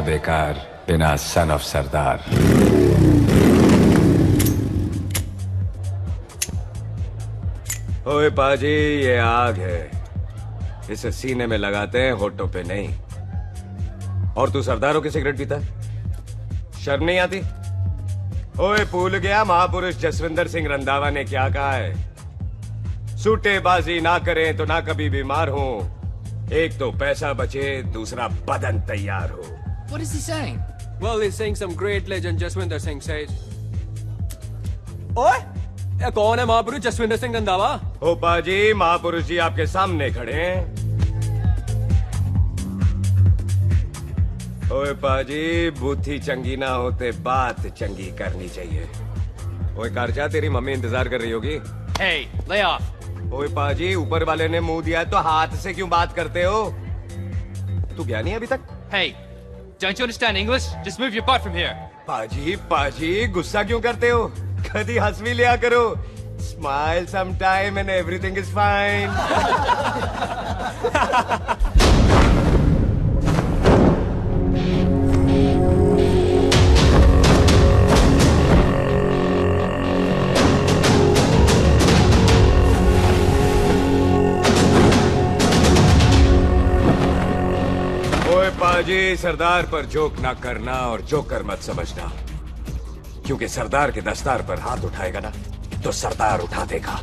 बेकार बिना son of सरदार। ओए पाजी, ये आग है, इसे सीने में लगाते हैं, होठों पे नहीं। और तू सरदारों की सिगरेट पीता है? शर्म नहीं आती? ओए भूल गया महापुरुष जसविंदर सिंह रंधावा ने क्या कहा है? सूटेबाजी ना करें तो ना कभी बीमार हो। एक तो पैसा बचे, दूसरा बदन तैयार हो। What is he saying? Well, he's saying some great legend Jaswinder Singh says. ओए, ये कौन है महापुरुष जसविंदर सिंह रंधावा? ओ पाजी, महापुरुष जी आपके सामने खड़े हैं। ओए पाजी, बुद्धि चंगी ना होते बात चंगी करनी चाहिए। ओए कारचा, तेरी मम्मी इंतजार कर रही होगी। Hey, lay off. ओए पाजी, ऊपर वाले ने मुंह दिया है तो हाथ से क्यों बात करते हो? तू गया नहीं अभी तक? Hey, don't you understand English? Just move your butt from here. पाजी पाजी, गुस्सा क्यों करते हो? कभी हंस भी लिया करो। Smile sometime and everything is fine. पाजी, सरदार पर जोक ना करना और जोकर मत समझना, क्योंकि सरदार के दस्तार पर हाथ उठाएगा ना तो सरदार उठा देगा।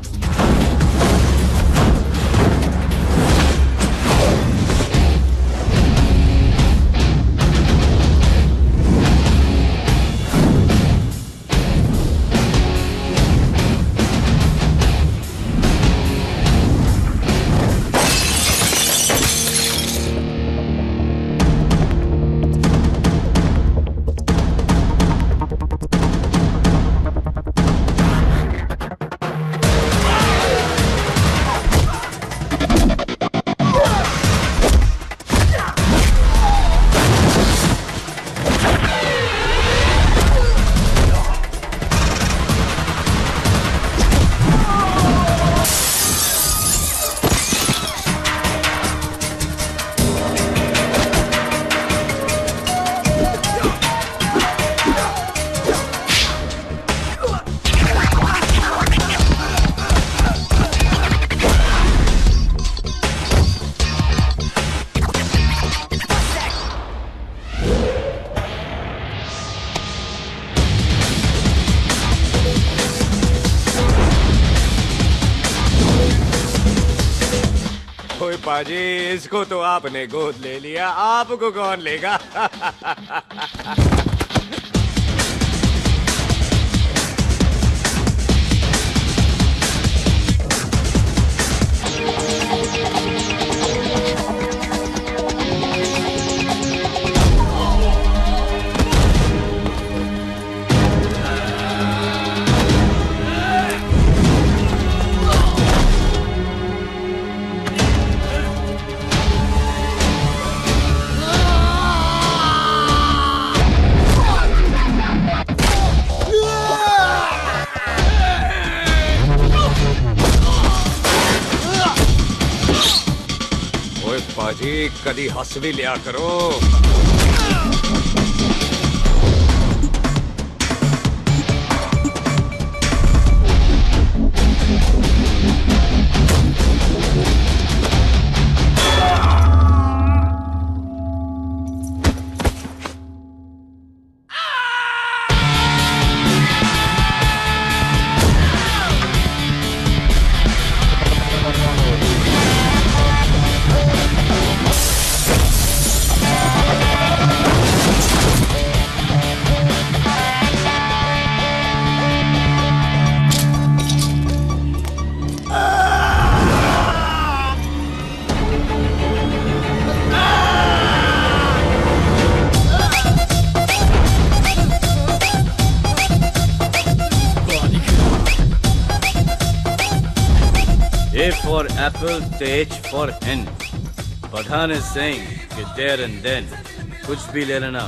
पाजी, इसको तो आपने गोद ले लिया, आपको कौन लेगा? पाजी, कदी हंस भी लिया करो। A for apple, the H for hen. Pathan is saying कि there and then कुछ भी ले लेना,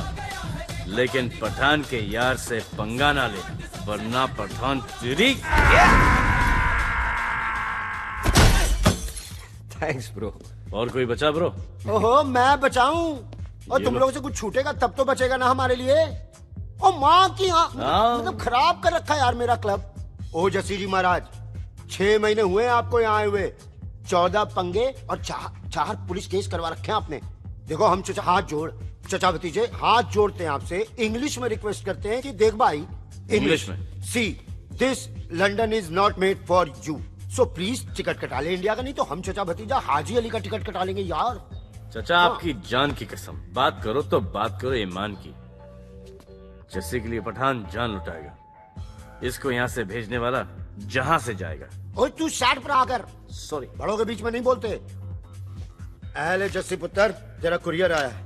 लेकिन पठान के यार से पंगा ना ले, वरना पठान तेरी। Thanks bro. और कोई बचा ब्रो? ओहो, मैं बचाऊं? और तुम लोगों से कुछ छूटेगा तब तो बचेगा ना हमारे लिए। ओ माँ की मतलब खराब कर रखा है यार मेरा क्लब। ओ जसी जी महाराज, 6 महीने हुए हैं आपको यहाँ आए हुए, 14 पंगे और 4 पुलिस केस करवा रखे हैं आपने। देखो हम चचा भतीजे हाथ जोड़ते हैं आपसे, इंग्लिश में रिक्वेस्ट करते हैं कि देख भाई, इंग्लिश में see this London is not made for you, so please ticket कटा ले इंडिया का, नहीं तो हम चचा भतीजा हाजी अली का टिकट कटा लेंगे यार। चचा आपकी जान की कसम, बात करो तो बात करो ईमान की। जैसे के लिए पठान जान लुटाएगा, इसको यहाँ से भेजने वाला जहाँ से जाएगा। ओए तू साइड पर आकर, सॉरी, बड़ों के बीच में नहीं बोलते। अहले जस्सी पुत्र, तेरा कुरियर आया है,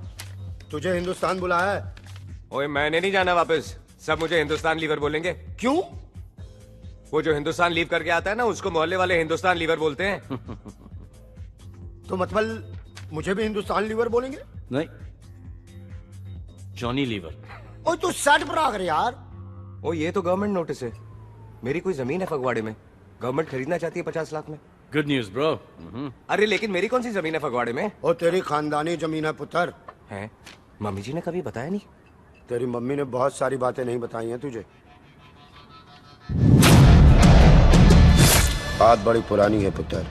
तुझे हिंदुस्तान बुलाया है। ओए मैंने नहीं जाना वापस, सब मुझे हिंदुस्तान लीवर बोलेंगे। क्यों? वो जो हिंदुस्तान लीव करके आता है ना, उसको मोहल्ले वाले हिंदुस्तान लीवर बोलते हैं। तो मतलब मुझे भी हिंदुस्तान लीवर बोलेंगे? नहीं, जॉनी लीवर। ओए तू साइड पर आकर यार। ओ ये तो गवर्नमेंट नोटिस है, मेरी कोई जमीन है फगवाड़े में, गवर्नमेंट खरीदना चाहती है 50 लाख में। Good news bro. अरे लेकिन मेरी कौन सी जमीन है फगवाड़े में? ओ तेरी खानदानी जमीन है पुत्र। है? मम्मी जी ने कभी बताया नहीं। तेरी मम्मी ने बहुत सारी बातें नहीं बताई हैं तुझे। बात बड़ी पुरानी है पुत्र,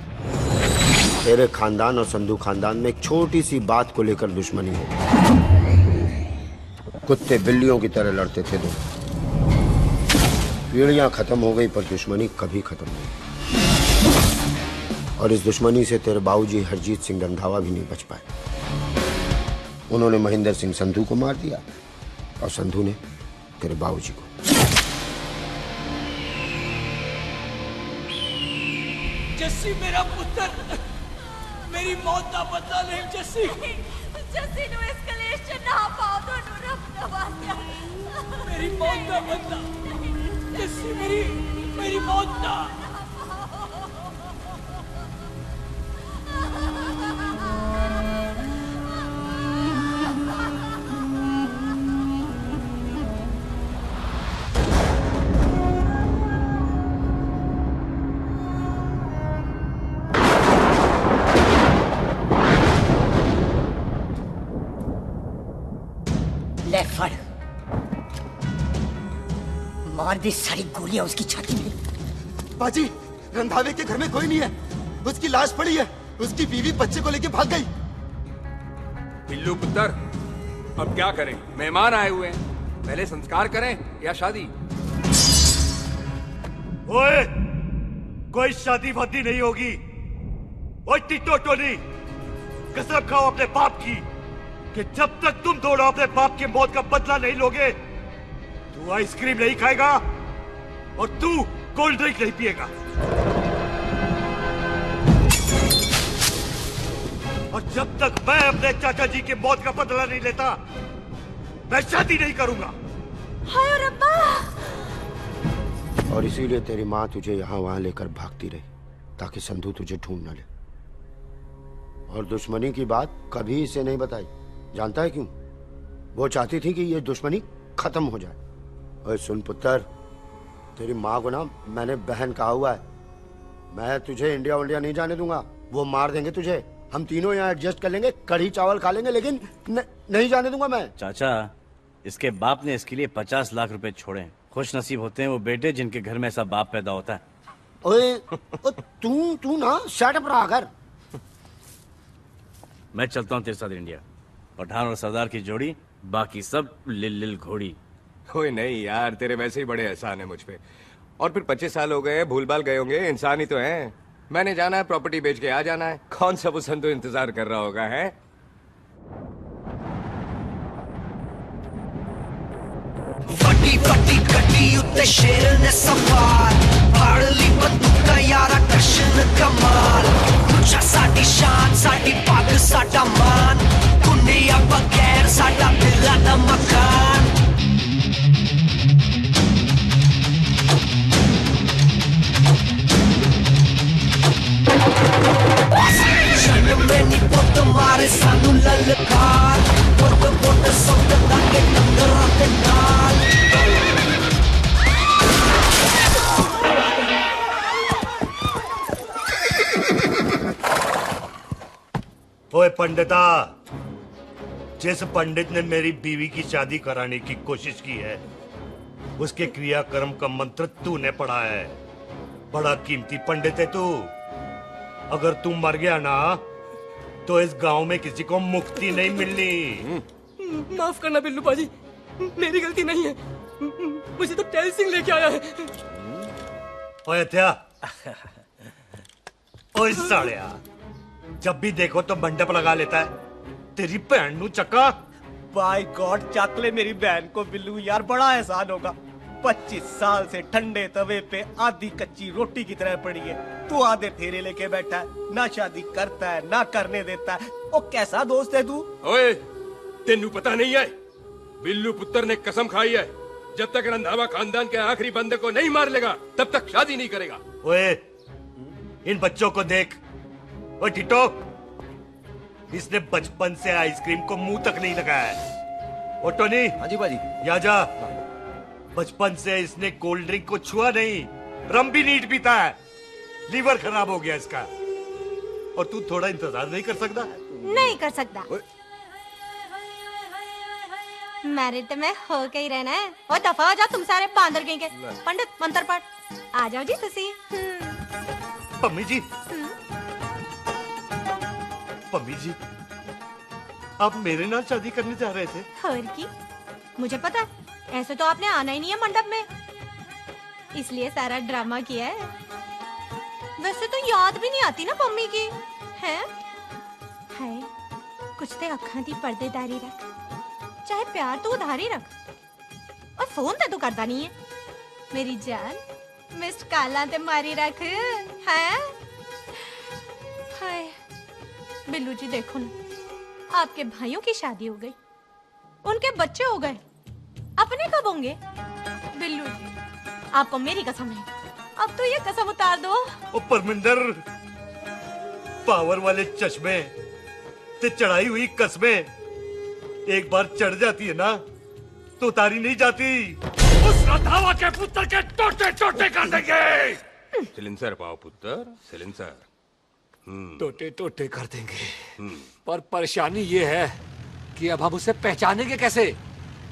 तेरे खानदान और संधू खानदान में एक छोटी सी बात को लेकर दुश्मनी है। कुत्ते बिल्लियों की तरह लड़ते थे दो, पीढ़ियां खत्म हो गई पर दुश्मनी कभी खत्म नहीं। और इस दुश्मनी से तेरे बाबूजी हरजीत सिंह रंधावा भी नहीं बच पाए। उन्होंने महेंद्र सिंह संधू को मार दिया और संधू ने तेरे बाबूजी को। जस्सी मेरा पुत्र, मेरी मौत का बदला ले जस्सी। जस्सी नु इस कलेश च ना पाओ दोनों रब नवाज़ा। मेरी मौत का बदला जस्सी, मेरी मौत का। ले फड़, मार दे सारी गोलियां उसकी छाती में। बाजी, रंधावे के घर में कोई नहीं है, उसकी लाश पड़ी है, उसकी बीवी बच्चे को लेके भाग गई। बिल्लू पुत्र, अब क्या करें? मेहमान आए हुए हैं, पहले संस्कार करें या शादी? ओए, कोई शादी वादी नहीं होगी। ओए टिट्टो टोनी, कसम खाओ अपने बाप की कि जब तक तुम दोनों अपने बाप की मौत का बदला नहीं लोगे, तू आइसक्रीम नहीं खाएगा और तू कोल्ड ड्रिंक नहीं पिएगा। और जब तक मैं अपने चाचा जी की मौत का बदला नहीं लेता, मैं शादी नहीं करूंगा। हाय रब्बा! और इसीलिए तेरी माँ तुझे यहाँ वहां लेकर भागती रही ताकि संधू तुझे ढूंढ न ले। और दुश्मनी की बात कभी इसे नहीं बताई, जानता है क्यों? वो चाहती थी कि ये दुश्मनी खत्म हो जाए। ओए सुन पुत्र, तेरी माँ को ना मैंने बहन कहा हुआ है, मैं तुझे इंडिया नहीं जाने दूंगा। वो मार देंगे तुझे, हम तीनों यहाँ एडजस्ट कर लेंगे, कढ़ी चावल खा लेंगे, लेकिन नहीं जाने दूंगा मैं। चाचा, इसके बाप ने इसके लिए 50 लाख रुपए छोड़े हैं। खुश नसीब होते हैं वो बेटे जिनके घर में ऐसा बाप पैदा होता है। ओए तू ना शट पर आकर। मैं चलता हूँ तेरे साथ इंडिया। पठान और सरदार की जोड़ी, बाकी सब लिल घोड़ी। कोई नहीं यार, तेरे वैसे ही बड़े एहसान है मुझ पे। और फिर 25 साल हो गए, भूल भाल गए होंगे, इंसान ही तो हैं। मैंने जाना है, प्रॉपर्टी बेच के आ जाना है। कौन सा वो संधू इंतजार कर रहा होगा है? फटी फटी कटी उत्ते शेर ने सवार, फाड़ ली बंदूक यारा टशन कमाल। तुझा साडी शान, साडी पग, साडा मान, दुनिया बगैर साडा दिला दा मकान। जन्म में नी पुत मारे सानू ललकार, पुत पुत सुत ताके टंगरा ते नाल। ओए पंडिता, जिस पंडित ने मेरी बीवी की शादी कराने की कोशिश की है, उसके क्रियाकर्म का मंत्र तूने पढ़ा है। बड़ा कीमती पंडित है तू। अगर तू मर गया ना, तो इस गांव में किसी को मुक्ति नहीं मिलनी। माफ करना बिल्लू पाजी, मेरी गलती नहीं है। मुझे तो टेल सिंह लेके आया है। ओए हत्या, ओए सालिया, जब भी देखो तो मंडप लगा लेता है। तेरी बहन नू चक्का। बाय गॉड, चाक ले मेरी बहन को बिल्लू यार, बड़ा एहसान होगा। 25 साल से ठंडे तवे पे आधी कच्ची रोटी की तरह पड़ी है। तू आधे फेरे लेके बैठा है, ना शादी करता है ना करने देता है। ओ कैसा दोस्त है तू? ओए, तेनू पता नहीं है, बिल्लू पुत्र ने कसम खाई है, जब तक रंधावा खानदान के आखिरी बंदे को नहीं मार लेगा तब तक शादी नहीं करेगा। ओए, इन बच्चों को देख। ओए टिटो, इसने बचपन से आइसक्रीम को मुंह तक नहीं लगाया है। ओ टोनी। हाँ जी बाजी। या जा। बचपन से इसने कोल्ड ड्रिंक को छुआ नहीं, रम भी नीट पीता है। लीवर खराब हो गया इसका। और तू थोड़ा इंतजार नहीं कर सकता? नहीं कर सकता। मैरिड तो मैं हो के ही रहना है। और दफा हो जाओ तुम सारे बांदर गए के। पंडित मंत्र पढ़। आ जाओ जी तुसी। पम्मी जी, पम्मी जी, आप मेरे नाल शादी करने जा रहे थे? और की मुझे पता है, ऐसे तो आपने आना ही नहीं है मंडप में, इसलिए सारा ड्रामा किया है। वैसे तो याद भी नहीं आती ना पम्मी की, हैं? हाय, कुछ ते अखां दी पर्देदारी रख, चाहे प्यार तो उधारी रख, और फोन ते तू करता नहीं है। मेरी जान, मिस्ड काला ते मारी रख, हैं? हाय बिल्लू जी, देखो ना, आपके भाइयों की शादी हो गई, उनके बच्चे हो गए, अपने कब होंगे? बिल्लू जी, आपको मेरी कसम है, अब तो ये कसम उतार दो। ओ परमिंदर, पावर वाले चश्मे ते चढ़ाई हुई कस्में एक बार चढ़ जाती है ना, तो उतारी नहीं जाती। उस रंधावा के पुत्र के टोटे टोटे कर देंगे। सिलेंसर पाओ पुत्र, सिलेंसर। टोटे टोटे कर देंगे, पर परेशानी ये है कि अब हम उसे पहचानेंगे कैसे?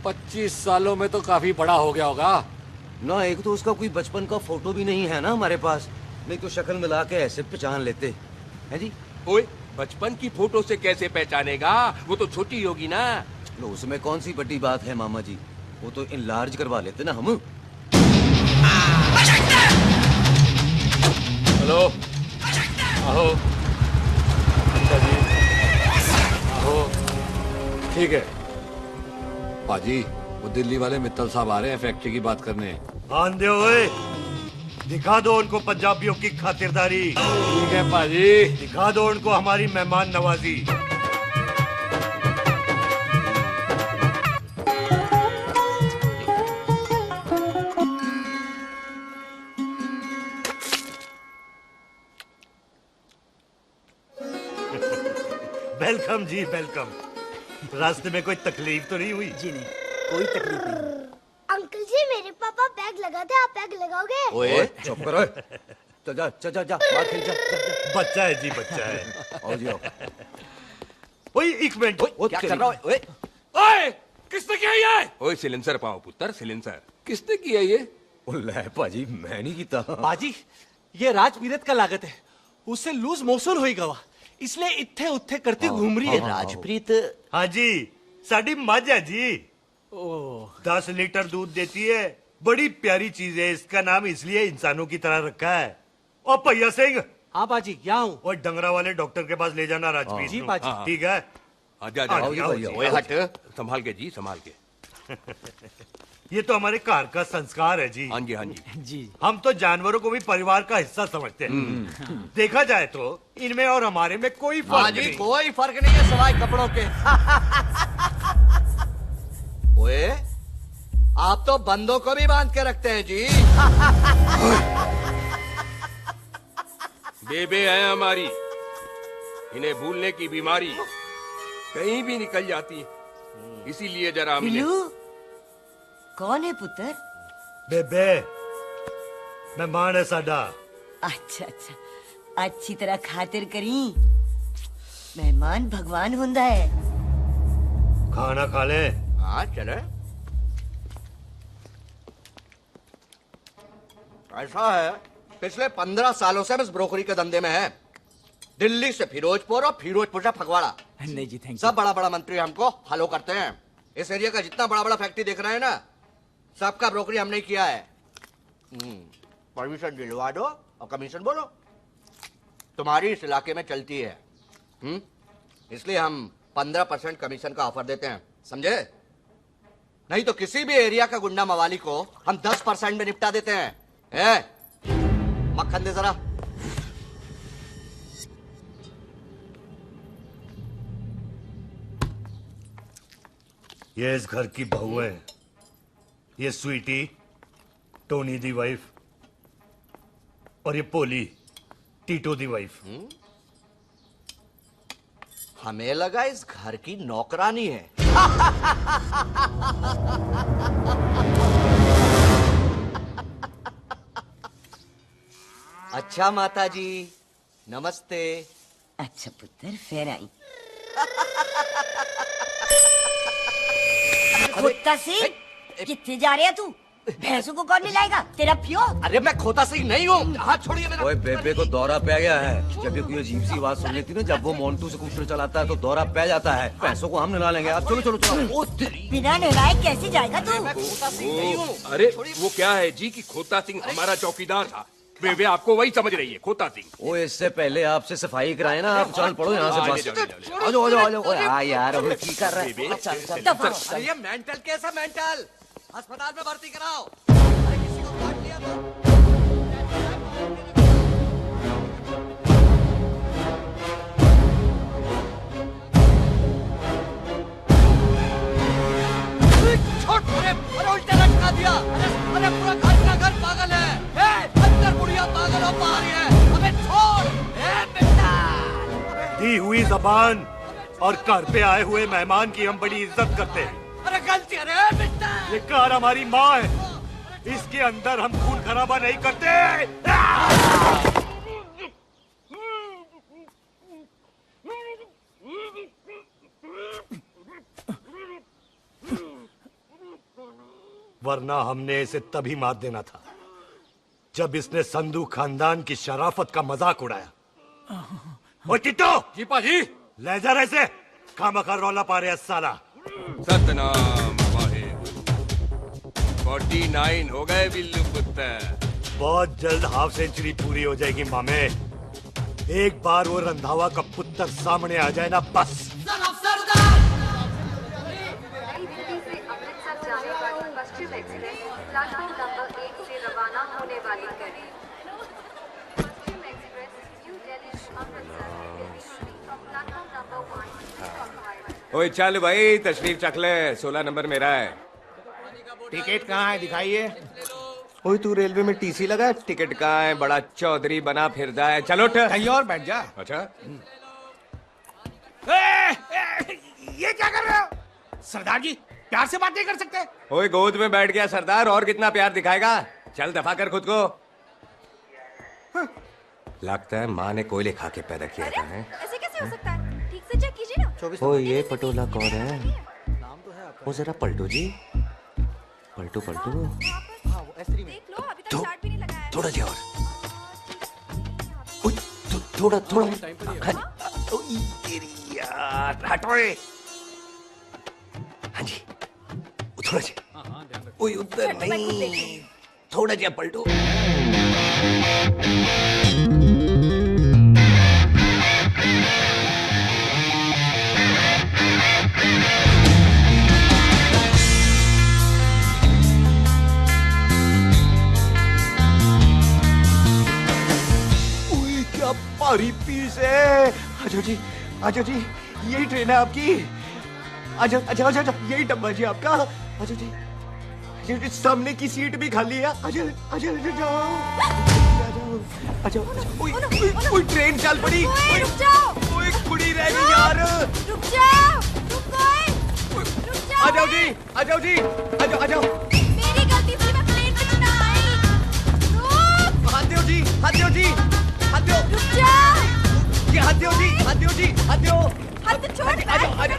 25 सालों में तो काफी बड़ा हो गया होगा ना। एक तो उसका कोई बचपन का फोटो भी नहीं है ना हमारे पास, नहीं तो शक्ल मिला के ऐसे पहचान लेते हैं जी। ओए, बचपन की फोटो से कैसे पहचानेगा? वो तो छोटी होगी ना। लो, उसमें कौन सी बड़ी बात है मामा जी, वो तो इनलार्ज करवा लेते ना हम। हेलो, आहो। अच्छा जी, आहो। ठीक है पाजी, वो दिल्ली वाले मित्तल साहब आ रहे हैं फैक्ट्री की बात करने। आंधे ओए, दिखा दो उनको पंजाबियों की खातिरदारी। ठीक है पाजी, दिखा दो उनको हमारी मेहमान नवाजी। वेलकम जी, वेलकम। रास्ते में कोई तकलीफ तो नहीं हुई? जी नहीं, कोई तकलीफ नहीं। अंकल जी, मेरे पापा पैग लगाते, आप पैग लगाओगे? ओए चुप करो। जा जा जा जा, बाहर खेल जा, जा, जा। बच्चा है जी, बच्चा है। आओ जी आओ। ओए एक मिनट, क्या कर रहा है? ओए ओए, किसने किया ये? ओए सिलेंसर पाओ पुत्र, सिलेंसर। किसने किया ये? ले पाजी, मैं नहीं कीता। बाजी, ये राजपीरत का लागत है, उससे लूज मोशन होई गवा, इसलिए इत्थे उत्थे करती घूम रही है। राजप्रीत? हाँ जी, साड़ी मझ है जी। 10 लीटर दूध देती है, बड़ी प्यारी चीज है। इसका नाम इसलिए इंसानों की तरह रखा है। और भैया सिंह। हाँ बाजी, क्या हूँ? और डंगरा वाले डॉक्टर के पास ले जाना राजपीत जी को। बाजी। ठीक है, आजा आओ, आजा। आओ, ओए आओ। हट, संभाल के जी, संभाल के। ये तो हमारे घर का संस्कार है जी। हाँ जी, हाँ जी। जी, हम तो जानवरों को भी परिवार का हिस्सा समझते हैं। देखा जाए तो इनमें और हमारे में कोई फर्क नहीं। कोई फर्क नहीं है सवाई कपड़ों के। ओए, आप तो बंदों को भी बांध के रखते हैं जी। बेबे है हमारी, इन्हें भूलने की बीमारी कहीं भी निकल जाती है, इसीलिए जरा मिले। कौन है पुत्र? बेबे मेहमान है साडा। अच्छा अच्छा, अच्छी तरह खातिर करी। मेहमान भगवान हुंदा है। खाना खा ले। हाँ चले। ऐसा है, पिछले 15 सालों से हम इस ब्रोकरी के धंधे में है। दिल्ली से फिरोजपुर और फिरोजपुर से फगवाड़ा। नहीं जी, थैंक सब बड़ा बड़ा मंत्री हमको फॉलो करते हैं। इस एरिया का जितना बड़ा बड़ा फैक्ट्री देख रहे हैं ना, सबका ब्रोकरी हमने किया है। परमिशन दिलवा दो और कमीशन बोलो। तुम्हारी इस इलाके में चलती है, इसलिए हम 15% कमीशन का ऑफर देते हैं, समझे? नहीं तो किसी भी एरिया का गुंडा मवाली को हम 10% में निपटा देते हैं। मक्खन दे जरा। ये इस घर की बहू है। ये स्वीटी, टोनी दी वाइफ, और ये पोली, टीटो दी वाइफ। हमें लगा इस घर की नौकरानी है। अच्छा माता जी, नमस्ते। अच्छा पुत्र, फिर आई। खोता सिंह, कितने जा रहे है तू? भैंसों को कौन मिलाएगा? तेरा प्यो? अरे मैं खोता सिंह नहीं हूँ, हाथ छोड़िए मेरा। ओए बेबे को दौरा पै गया है। जब ये कोई अजीब सी आवाज सुन लेती ना, जब वो मोन्टू से स्कूटर चलाता है तो दौरा पै जाता है। पैसों को हम निला लेंगे। आप चलो चलो चलो। बिना नहलाए कैसे जाएगा तू? अरे वो क्या है जी कि खोता सिंह हमारा चौकीदार था। वे आपको वही समझ रही है, खोता सिंह। ओ इससे पहले आपसे सफाई कराए ना, आप चल पड़ो यहाँ से बस। आ जाओ आ जाओ आ जाओ। ओए हाँ यार, अब की कर रहे हैं? अरे ये मेंटल केस है, मेंटल। अस्पताल में भर्ती कराओ। अरे किसी को काट लिया तो। अरे उल्टे लटका दिया। अरे पूरा घर का घर पागल है। अंदर बुढ़िया पागल और बाहर है। अबे छोड़। बेटा दी हुई जबान और घर पे आए हुए मेहमान की हम बड़ी इज्जत करते हैं। अरे गलती है बेटा। ये कार हमारी माँ है, इसके अंदर हम खून खराबा नहीं करते। वरना हमने इसे तभी मार देना था जब इसने संधू खानदान की शराफत का मजाक उड़ाया। ओ टिट्टो जी पाजी, ले जा रहे से खामखा रौला पा रहे साला। सतनाम वाहे 49 हो गए बिल्लू पुत्र। बहुत जल्द हाफ सेंचुरी पूरी हो जाएगी मामे। एक बार वो रंधावा का पुत्र सामने आ जाए ना, बस। पश्चिम एक्सप्रेस प्लेटफॉर्म नंबर 1 से रवाना होने वाली गाड़ी। Paschim express New Delhi Amritsar from platform number 1। ओए चल भाई, तशरीफ चख ले। 16 नंबर मेरा है। टिकट कहाँ है, दिखाइए। ओए तू रेलवे में टीसी लगा, टिकट कहाँ है? बड़ा चौधरी बना फिरदा है। चलो उठ। कहीं और बैठ जा। अच्छा ये क्या कर रहे हो? सरदार जी प्यार से बात नहीं कर सकते? ओए गोद में बैठ गया सरदार, और कितना प्यार दिखाएगा? चल दफा कर खुद को। लगता है माँ ने कोयले खा के पैदा किया था। ऐसे कैसे हो सकता है? ठीक से चेक कीजिए ना। ओ ये पटोला कौन है? वो जरा पलटू जी, पलटू पलटू। देख लो, अभी तक स्टार्ट भी नहीं लगाया है। थोड़ा जी और। थोड़ा थोड़ा। यार हटो। हाँ जी, थोड़ा जी। ओए उधर नहीं, थोड़ा जी पलटो। ओए क्या भारी पीस है। आजो जी, आजो जी, यही ट्रेन है आपकी। अच्छा अच्छा अच्छा, यही डब्बा जी आपका। अच्छा जी, ये सामने की सीट भी खाली है। अच्छा अच्छा अच्छा जाओ। अच्छा अच्छा, कोई ट्रेन चल पड़ी। रुक जाओ। कोई कुड़ी रह गई यार। रुक जाओ, रुक गए। रुक जाओ। आ जाओ जी, आ जाओ जी, आ जाओ आ जाओ। मेरी गलती से मैं प्लेन में ना आई। रुक। हाथ दो जी, हाथ दो जी, हाथ दो। रुक जाओ। ये हाथ दो जी, हाथ दो जी, हाथ दो। हाथ छोड़। आ जाओ आ जाओ।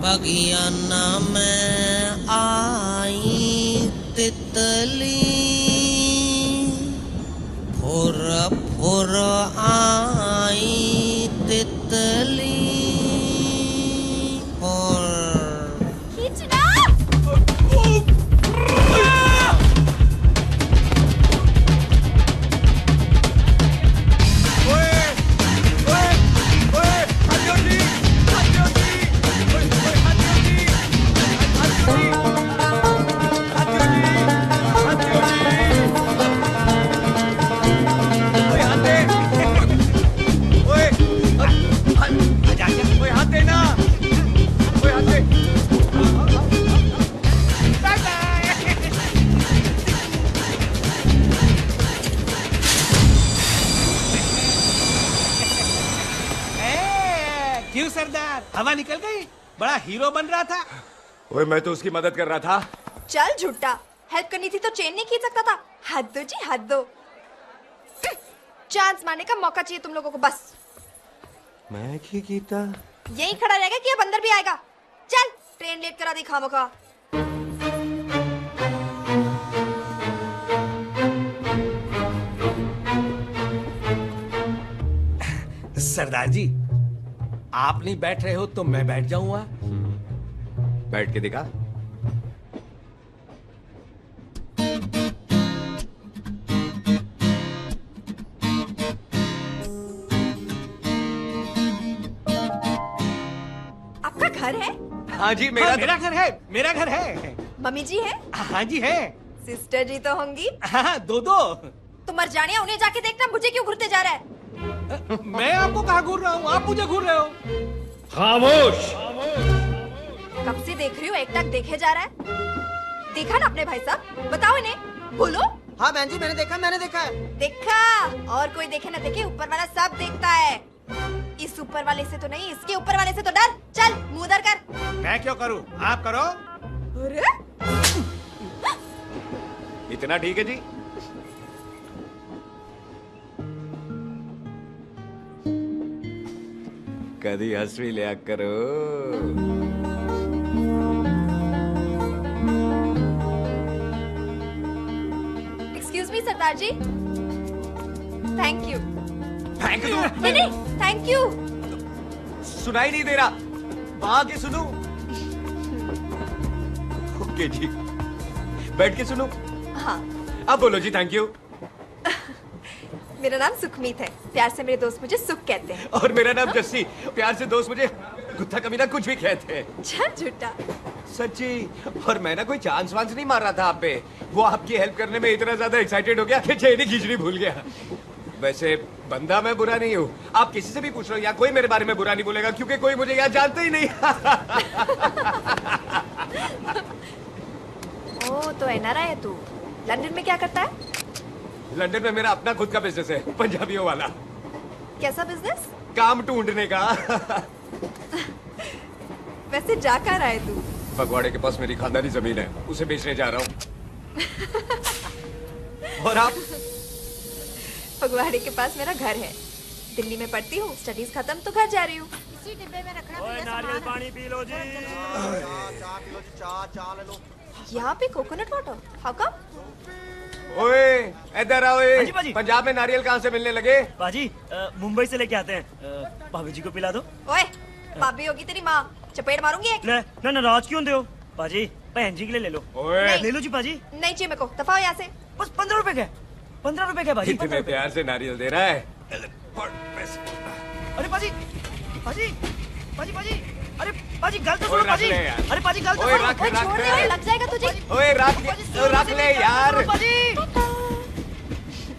बगियाना में आई तितली फुर फुर आई तितली और खींचना। क्यों सरदार, हवा निकल गई? बड़ा हीरो बन रहा था। ओए मैं तो उसकी मदद कर रहा था। चल झूठा, हेल्प करनी थी तो चेन नहीं खींच सकता था। हद दो जी, हद दो। चांस मारने का मौका चाहिए तुम लोगों को बस। मैं की कीता यही खड़ा रहेगा कि अब अंदर भी आएगा? चल, ट्रेन लेट करा दी खामखा। सरदार जी, आप नहीं बैठ रहे हो तो मैं बैठ जाऊंगा। बैठ के दिखा। आपका घर है? हाँ जी, मेरा मेरा घर है, मेरा घर है। मम्मी जी है? हाँ जी है। सिस्टर जी तो होंगी? हाँ, दो दो। तुम मर जाने, उन्हें जाके देखना मुझे क्यों घूरते जा रहा है। मैं आपको कहाँ घूर रहा हूँ, आप मुझे घूर रहे हो। खामोश। कब से देख रही हो, एकटक देखे जा रहा है। देखा ना अपने भाई साहब, बताओ इन्हें, बोलो। हाँ बहन जी, मैंने देखा है। देखा, और कोई देखे ना देखे, ऊपर वाला सब देखता है। इस ऊपर वाले से तो नहीं, इसके ऊपर वाले से तो डर। चल मुंह उधर कर। मैं क्यों करूँ, आप करो। अरे इतना ठीक है जी। कभी हंस भी लिया करो। Excuse me Sardar ji. Thank you. Thank you? नहीं, थैंक यू। सुनाई नहीं दे रहा, वहां के सुनू। ओके जी, बैठ के सुनू। हाँ। अब बोलो जी थैंक यू। मेरा नाम सुखमीत है, प्यार से मेरे दोस्त मुझे सुख कहते हैं। और मेरा नाम जस्सी, प्यार से दोस्त मुझे गुत्था कमीना कुछ भी कहते हैं। चल झूठा। सच्ची, और मैं ना कोई चांस वांस नहीं मार रहा था आप पे। वो आपकी हेल्प करने में इतना ज्यादा एक्साइटेड हो गया कि चेन ही खींचनी भूल गया। वैसे बंदा मैं बुरा नहीं हूँ, आप किसी से भी पूछ लो, या कोई मेरे बारे में बुरा नहीं बोलेगा, क्योंकि कोई मुझे यहाँ जानता ही नहीं। ओ तो एनआरआई है तू। लंदन में क्या करता है? लंदन में मेरा अपना खुद का बिजनेस है, पंजाबियों वाला। कैसा बिजनेस? काम ढूंढने का। वैसे जा कहाँ रहा है तू? फगवाड़े के पास मेरी खानदानी जमीन है, उसे बेचने जा रहा हूँ। और आप? फगवाड़े के पास मेरा घर है, दिल्ली में पढ़ती हूँ, स्टडीज खत्म तो घर जा रही हूँ। इसी डिब्बे में रखना। ओए नारियल पानी पी लो जी। चाय ले लो। यहाँ पे कोकोनट वाटर? How come? ओए इधर आओ। हाँ जी, बाजी। पंजाब में नारियल कहाँ से मिलने लगे? बाजी, मुंबई से लेके आते हैं। भाभी जी को पिला दो। ओए, भाभी होगी तेरी माँ, चपेट मारूंगी एक। ना नाराज क्यों दे हो? बाजी, बहन जी के लिए ले लो। ओए ले लो जी बाजी। नहीं चाहिए मेरे को, दफा हो यहाँ से। बस 15 रुपए के। 15 रुपए के बाजी। इतने प्यार से नारियल दे रहा है। अरे बाजी, बाजी, बाजी, बाजी, अरे बाजी गल तो सुनो बाजी। अरे बाजी गल तो ओए सुनो। रख छोड़ दे, लग जाएगा तुझे। ओए रख ले यार। बाजी,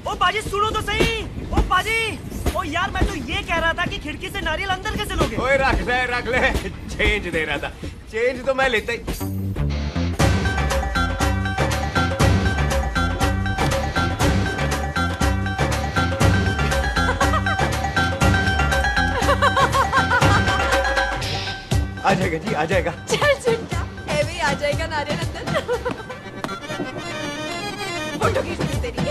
ओ बाजी सुनो तो सही। ओ बाजी, ओ यार मैं तो ये कह रहा था कि खिड़की से नारियल अंदर कैसे लोगे? ओए रख ले। चेंज दे रहा था, चेंज तो मैं लेता ही। आ जाएगा जी, आ जाएगा। चल झूठा, भी आ जाएगा नारियल अंदर। फोटो खींच ली तेरी।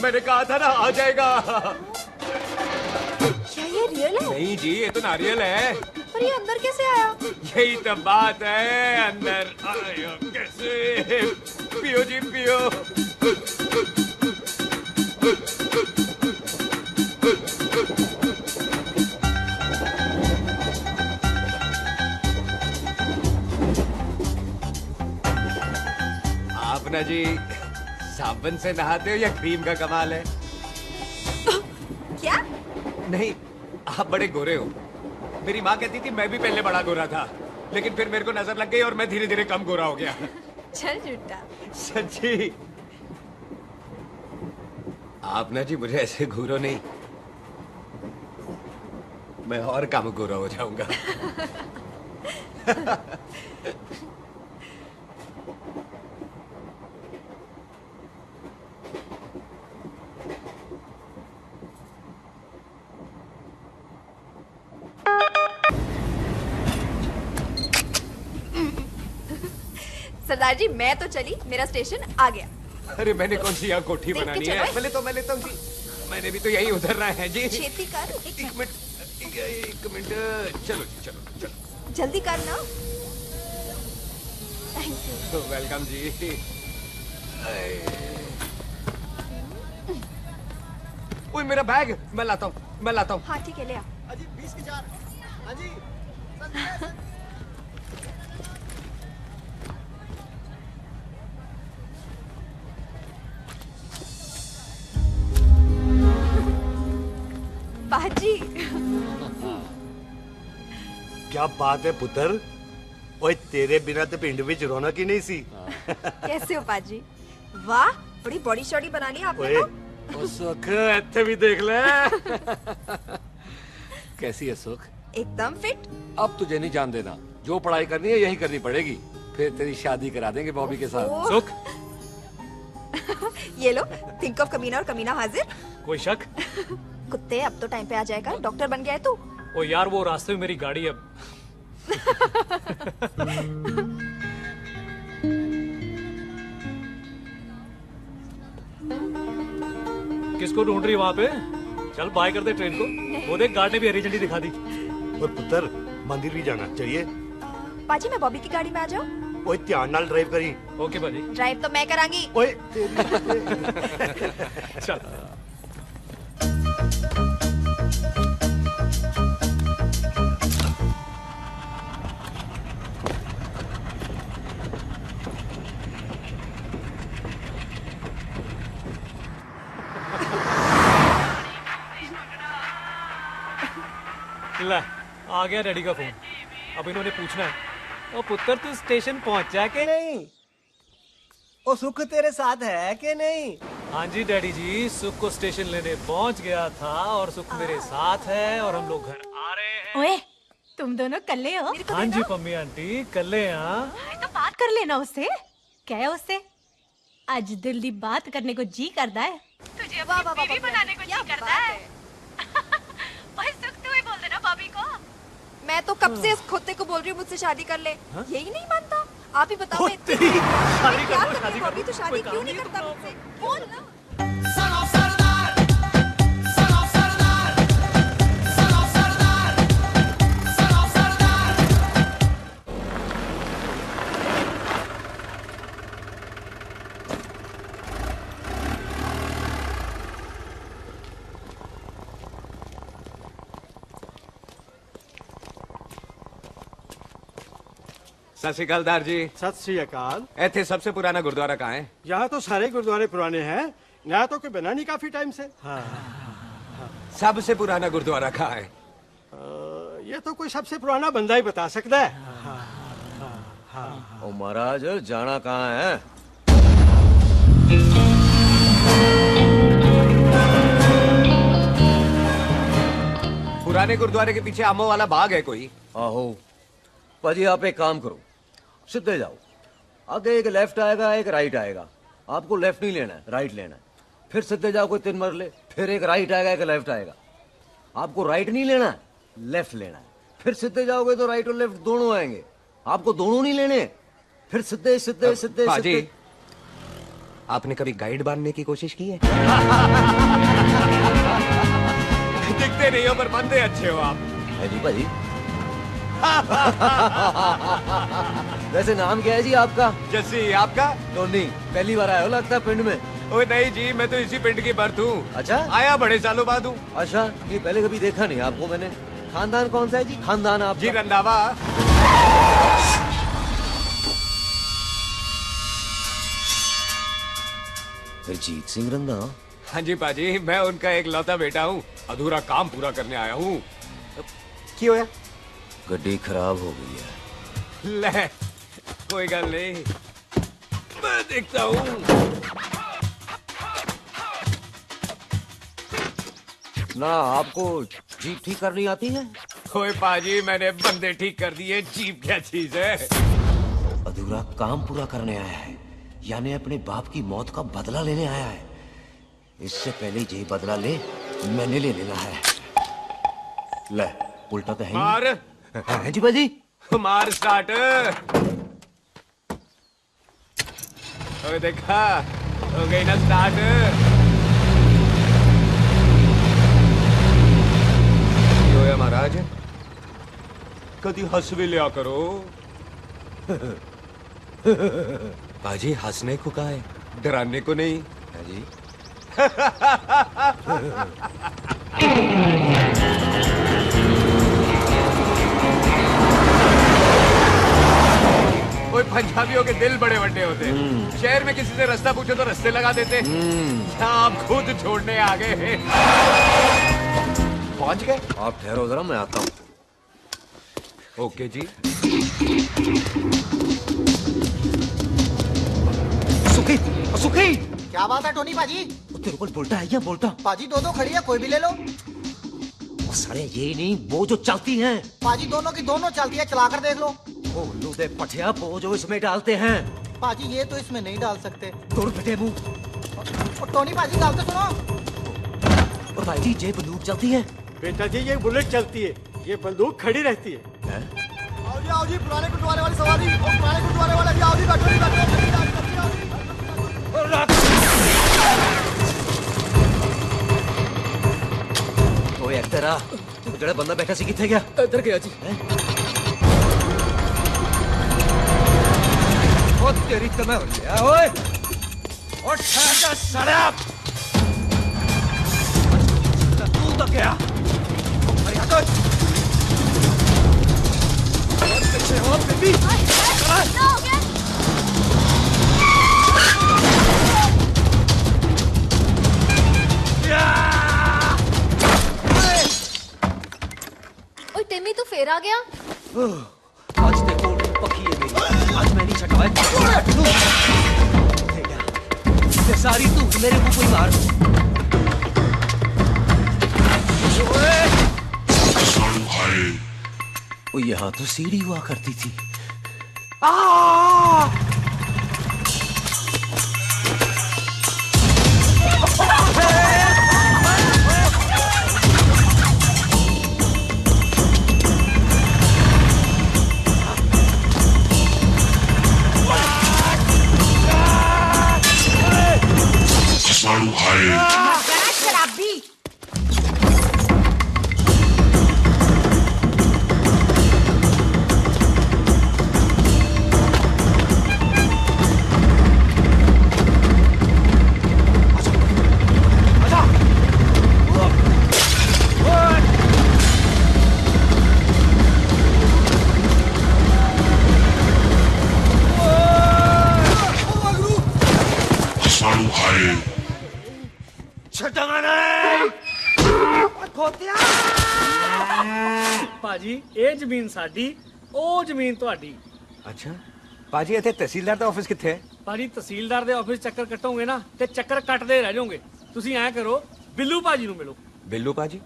मैंने कहा था ना आ जाएगा। क्या ये रियल है? नहीं जी, ये तो नारियल है। पर ये अंदर कैसे आया? यही तो बात है, अंदर आया कैसे? पियो जी पियो। आप ना जी साबुन से नहाते हो या क्रीम का कमाल है? क्या? नहीं, आप बड़े गोरे हो। मेरी माँ कहती थी मैं भी पहले बड़ा गोरा था, लेकिन फिर मेरे को नजर लग गई और मैं धीरे धीरे कम गोरा हो गया। चल झूठा। सच्ची। आप ना जी मुझे ऐसे घूरो नहीं, मैं और कम गोरा हो जाऊंगा। सरदार जी मैं तो चली, मेरा स्टेशन आ गया। अरे मैंने कौन सी यहाँ कोठी देख के बनानी चलो। है? मैं लेता हूँ जी। मैंने भी तो यही उतरना है जी। छेती कर। एक मिनट। चलो जी, चलो। जल्दी कर ना। Thank you. वेलकम जी। ओए मेरा बैग मैं लाता हूँ। हाँ ठीक है, ले आ। अजी 20 की 4। अजी पाजी। क्या बात है पुत्र। ओए तेरे बिना तो पिंड विच रौनक ही नहीं सी। कैसे हो पाजी? वाह, बड़ी बॉडी शॉडी बना ली आपने तो। ओ सुख इत्थे भी देख ले। कैसी है सुख? एकदम फिट। अब तुझे नहीं जान देना, जो पढ़ाई करनी है यही करनी पड़ेगी, फिर तेरी शादी करा देंगे बॉबी के साथ। सुख, ये लो, थिंक ऑफ कमीना और कमीना हाजिर। कोई शक? कुत्ते अब तो टाइम पे आ जाएगा, डॉक्टर बन गया है तू। ओ यार वो रास्ते में मेरी गाड़ी अब। किसको ढूंढ रही वहाँ पे? चल बाय कर दे ट्रेन को। वो देख गार्ड ने भी हरी झंडी दिखा दी। और पुत्र मंदिर भी जाना चाहिए। पाजी मैं बॉबी की गाड़ी में आ जाऊँ? ओए ध्यान नाल ड्राइव करी। ओके बाजी। ड्राइव तो मैं करांगी। ओए चल। ले, आ गया डैडी का फोन। अब इन्होंने पूछना है, ओ पुत्र तू स्टेशन पहुंचा के नहीं? ओ सुख तेरे साथ है कि नहीं? हाँ जी डैडी जी, सुख को स्टेशन लेने पहुंच गया था और सुख मेरे साथ है और हम लोग घर आ रहे हैं। ओए, तुम दोनों कल्ले हो? हाँ जी पम्मी आंटी, कल्ले यहाँ। तो बात कर लेना उससे। क्या है उससे? आज दिल दी बात करने को जी करता है। तुझे अपनी बीवी बनाने को जी करता है। ओए सुख, तू ही बोल देना भाभी को। मैं तो कब से इस खोते को बोल रही हूँ मुझसे शादी कर ले। यही नहीं मानता। आप ही बताओ मैं शादी क्या कर लो, शादी करूँ? कर लो। तो शादी क्यों नहीं करता मुझसे? बोल ना। सत श्री अकाल दार जी। सत श्री अकाल। ऐथे सबसे पुराना गुरुद्वारा कहाँ है? यहाँ तो सारे गुरुद्वारे पुराने हैं, नया तो कोई बना नहीं काफी टाइम से। सबसे पुराना गुरुद्वारा कहाँ है? ये तो कोई सबसे पुराना बंदा ही बता सकता है। ओ महाराज जाना कहाँ है? पुराने गुरुद्वारे के पीछे आमों वाला बाग है कोई? आहो पाजी, आप एक काम करो, सीधे जाओ। आगे एक लेफ्ट आएगा, एक राइट आएगा। आपको लेफ्ट नहीं लेना है, राइट लेना है। फिर सीधे जाओ कोई 3 मरले, फिर एक राइट आएगा, एक लेफ्ट आएगा। आपको राइट नहीं लेना है, लेफ्ट लेना है। फिर सीधे जाओगे तो राइट और लेफ्ट दोनों आएंगे। आपको दोनों नहीं लेने, फिर सीधे सीधे सीधे पाजी, आपने कभी गाइड बांधने की कोशिश की है? दिखते नहीं हो पर बंदे अच्छे हो आप। जी भाजी। वैसे नाम क्या है जी आपका? जस्सी, आपका? टोनी। पहली बार आए हो लगता है पिंड में। ओए नहीं जी, मैं तो इसी पिंड की बर्थ हूँ। अच्छा, आया बड़े सालों बाद हूँ। अच्छा, ये पहले कभी देखा नहीं आपको मैंने। खानदान कौन सा है जी? खानदान आप? जी रंधावा। जीत सिंह रंधावा? हाँ जी पाजी, मैं उनका एक लौता बेटा हूँ। अधूरा काम पूरा करने आया हूँ। क्यों होया? गड्डी खराब हो गई है। ले, कोई गल नहीं, मैं देखता हूँ। ना आपको जीप ठीक करनी आती है? ओए पाजी, मैंने बंदे ठीक कर दिए, जीप क्या चीज है? अधूरा काम पूरा करने आया है, यानी अपने बाप की मौत का बदला लेने आया है। इससे पहले ये बदला ले, मैंने ले लेना है। ले, उल्टा तो है मार। जी बाजी। मार स्टार्ट। ओए देखा, हो गई ना स्टार्ट। होया महाराज, कभी हंस भी लिया करो। बाजी हंसने को कहा है, डराने को नहीं। है जी। कोई पंजाबियों के दिल बड़े बड़े होते हैं। शहर में किसी से रास्ता पूछो तो रास्ते लगा देते। आप खुद छोड़ने आ गए। पहुंच गए? आप ठहरो जरा, मैं आता हूँ। ओके जी। सुखी, सुखी। क्या बात है टोनी पाजी? तेरे को बोलता है क्या? बोलता पाजी दो खड़ी है, कोई भी ले लो। सारे ये नहीं, वो जो चलती हैं। पाजी दोनों की दोनों चलती है, चलाकर देख लो। ओ लूदे पठिया, वो जो इसमें डालते हैं। पाजी ये तो इसमें नहीं डाल सकते। तोड़ बेटे मुंह। टोनी पाजी गाल तो सुनो। और भाई जी, ये बंदूक चलती है? बेटा जी, ये बुलेट चलती है, ये बंदूक खड़ी रहती है। आओ जी, पुराने गुरुद्वारे वाली सवारी। पुराने गुरुद्वारे वाले भी आओ जी, बैठो। ओए तेरा जड़ा बंदा बैठा सी किथे गया? इधर गया जी। ओ तेरी तो मैं ओए और ठहर सड़ा। तू तो क्या? अरे हटो। और पीछे हो बेबी। क्या हो गया? ओए टिमी, तू फिर आ गया? आज देखो पकी है मेरी। आज मैं नहीं छटवाए। ये सारी तू मेरे मुंह पे मार। वो यहाँ तो सीढ़ी हुआ करती थी। शराबी। पाजी ये जमीन साडी, ओ जमीन ਤੁਹਾਡੀ। अच्छा पाजी, इतने तहसीलदार ਦਾ ਆਫਿਸ ਕਿੱਥੇ ਹੈ? पाजी तहसीलदार ਦੇ ਆਫਿਸ ਚੱਕਰ ਕੱਟੋਗੇ ਨਾ ਤੇ ਚੱਕਰ ਕੱਟਦੇ ਰਹਿ ਜਾਓਗੇ। ਤੁਸੀਂ ਐਂ ਕਰੋ, ਬਿੱਲੂ ਪਾਜੀ ਨੂੰ ਮਿਲੋ। ਬਿੱਲੂ ਪਾਜੀ?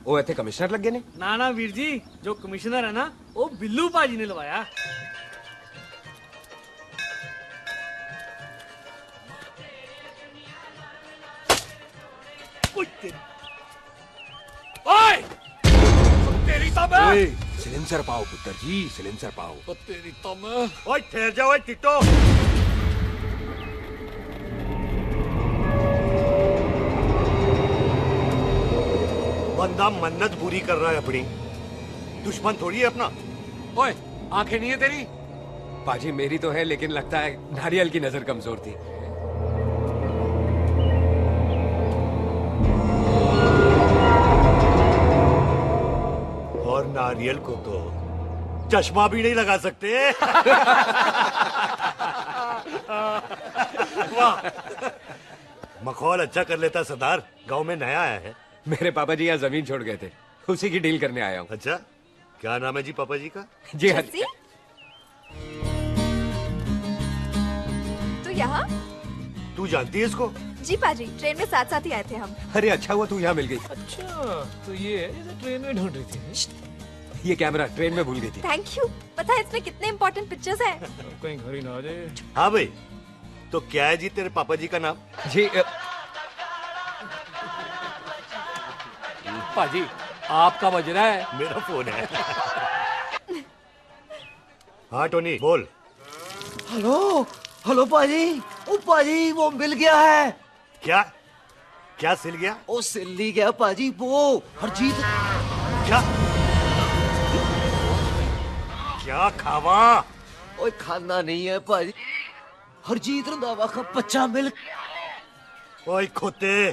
ਉਹ ਇੱਥੇ ਕਮਿਸ਼ਨਰ ਲੱਗੇ ਨੇ? ਨਾ ਨਾ ਵੀਰ ਜੀ, ਜੋ ਕਮਿਸ਼ਨਰ ਹੈ ਨਾ, ਉਹ ਬਿੱਲੂ ਪਾਜੀ ਨੇ ਲਵਾਇਆ। ओए! तेरी तो मैं! ओए, सिलेंसर पाओ पुत्र जी, सिलेंसर पाओ। तेरी तो मैं! ओए ठहर जाओ, ओए टिट्टो। बंदा मन्नत पूरी कर रहा है अपनी, दुश्मन थोड़ी है अपना। ओए, आंखें नहीं है तेरी? पाजी मेरी तो है, लेकिन लगता है नारियल की नजर कमजोर थी। और नारियल को तो चश्मा भी नहीं लगा सकते। वाह, मखौल अच्छा कर लेता सरदार। गांव में नया आया है। मेरे पापा जी यहाँ जमीन छोड़ गए थे, उसी की डील करने आया हूँ। अच्छा, क्या नाम है जी पापा जी का? जी हाँ। तो यहाँ? तू जानती है इसको? जी पाजी, ट्रेन में साथ साथ ही आए थे हम। अरे अच्छा हुआ तू यहाँ मिल गई। अच्छा, तो ये है जिसे ट्रेन में ढूंढ रही थी। ये कैमरा ट्रेन में भूल गई थी। Thank you. पता है इसमें कितने इम्पोर्टेंट पिक्चर्स हैं? कहीं घर ही ना आ जाए। हाँ भाई, तो क्या है जी तेरे पापा जी का नाम? जी पाजी, आपका बज रहा है। मेरा फोन है। हाँ टोनी बोल। हेलो हेलो पाजी। ओ पाजी, वो मिल गया है। क्या क्या सिल गया? ओ सिल ही गया पाजी, वो हरजीत। क्या क्या खावा? ओए खाना नहीं है पाजी, हरजीत रंधावा का बच्चा मिल। ओए खोते,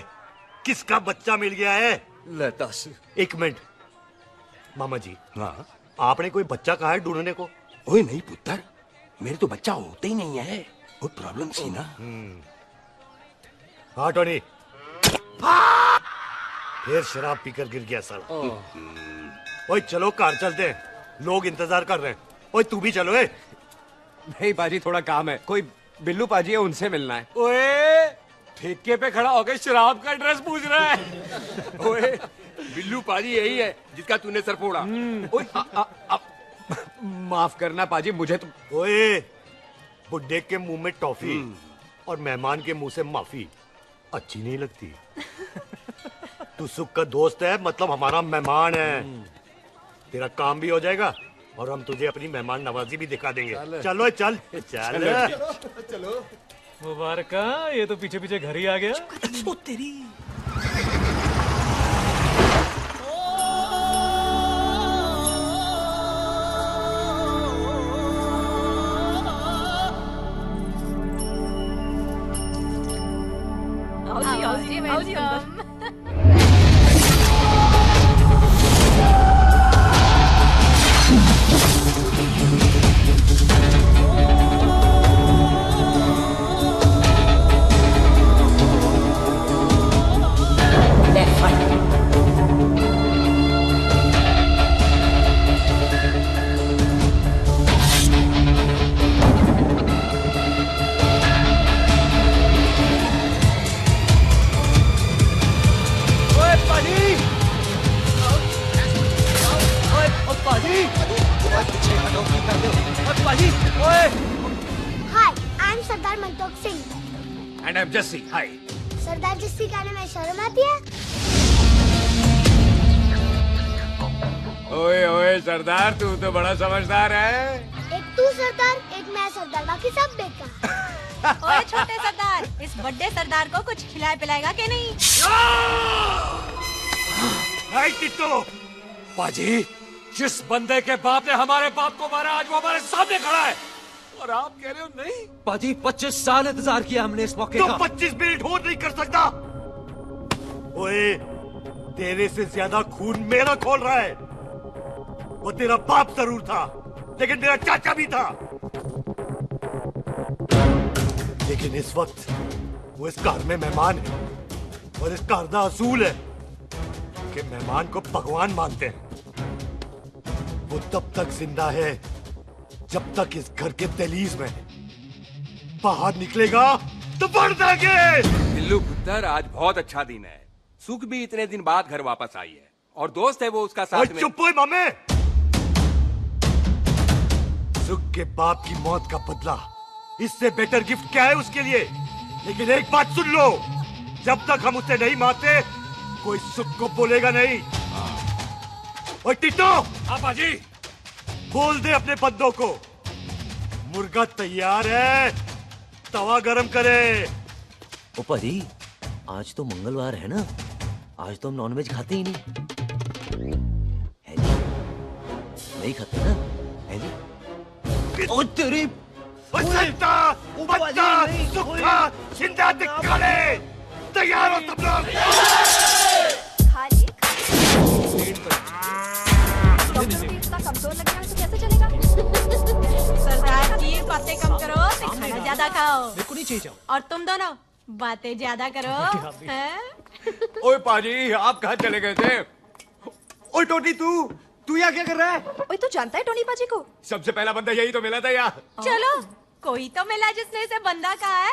किसका बच्चा मिल गया है? ले दस। एक मिनट मामा जी। हाँ, आपने कोई बच्चा कहा है ढूंढने को? ओए नहीं पुत्र, मेरे तो बच्चा होता ही नहीं है, वो प्रॉब्लम सी ना। हाँ टोनी, फिर शराब पीकर गिर गया सर। ओए चलो कार चलते हैं, लोग इंतजार कर रहे हैं। ओए तू भी चलो। नहीं पाजी, थोड़ा काम है, कोई बिल्लू पाजी है, उनसे मिलना है। ओए, ठेके पे खड़ा होकर शराब का एड्रेस पूछ रहा है। ओए, बिल्लू पाजी यही है जिसका तूने सर फोड़ा। ओए, माफ करना पाजी, मुझे तो। ओए, बुड्ढे के मुंह में टॉफी और मेहमान के मुंह से माफी अच्छी नहीं लगती। तू सुख का दोस्त है, मतलब हमारा मेहमान है। तेरा काम भी हो जाएगा और हम तुझे अपनी मेहमान नवाजी भी दिखा देंगे। चलो चल चल चलो। मुबारका, ये तो पीछे पीछे घर ही आ गया। ओ तेरी। आओ जी अंदर। Hi, I am Sardar Mantok Singh. And I am Jassi. Hi. Sardar Jassi कहने में शर्म आती है? ओए ओए सरदार, तू तो बड़ा समझदार है। एक तू सरदार, एक मैं सरदार, बाकी सब बेकार। ओए छोटे सरदार, इस बड़े सरदार को कुछ खिलाए पिलाएगा कि नहीं? टिट्टो, पाजी, जिस बंदे के बाप ने हमारे बाप को मारा, आज वो हमारे सामने खड़ा है और आप कह रहे हो नहीं? पाजी 25 साल इंतजार किया हमने इस मौके तो का। 25 मिनट होल्ड नहीं कर सकता। ओए, तेरे से ज्यादा खून मेरा खोल रहा है। वो तेरा बाप जरूर था, लेकिन मेरा चाचा भी था। लेकिन इस वक्त वो इस घर में मेहमान है और इस घर का असूल है कि मेहमान को भगवान मानते हैं। वो तब तक जिंदा है जब तक इस घर के दहलीज में। बाहर निकलेगा तो बढ़ देंगे। बिल्लू पुत्र, आज बहुत अच्छा दिन है। सुख भी इतने दिन बाद घर वापस आई है और दोस्त है वो उसका साथ में। चुप हो मामे। सुख के बाप की मौत का बदला, इससे बेटर गिफ्ट क्या है उसके लिए? लेकिन एक बात सुन लो, जब तक हम उसे नहीं मारते कोई सुख को बोलेगा नहीं। ओए टिट्टो, पाजी, बोल दे अपने बंदों को मुर्गा तैयार है, तवा गरम करे। ओ पाजी, आज तो मंगलवार है ना, आज तो हम नॉनवेज खाते ही नहीं। नहीं खाते ना, है जी? ओ तेरी संता, पत्ता, सुक्का, जिंदा दिक्कले, तैयार हो सब लोग। इतना कमजोर लग रहा है तो कैसे चलेगा? सरदार जी बातें कम करो, खाना ज्यादा खाओ। मेरे को नहीं चाहिए जाओ। और तुम दोनों बातें ज्यादा करो। हैं? ओए पाजी, आप कहाँ चले गए थे? ओए टोटी, तू यहाँ क्या कर रहा है? ओए तू जानता है टोनी पाजी को? सबसे पहला बंदा यही तो मिला था यार। चलो कोई तो मिला जिसने इसे बंदा कहा है।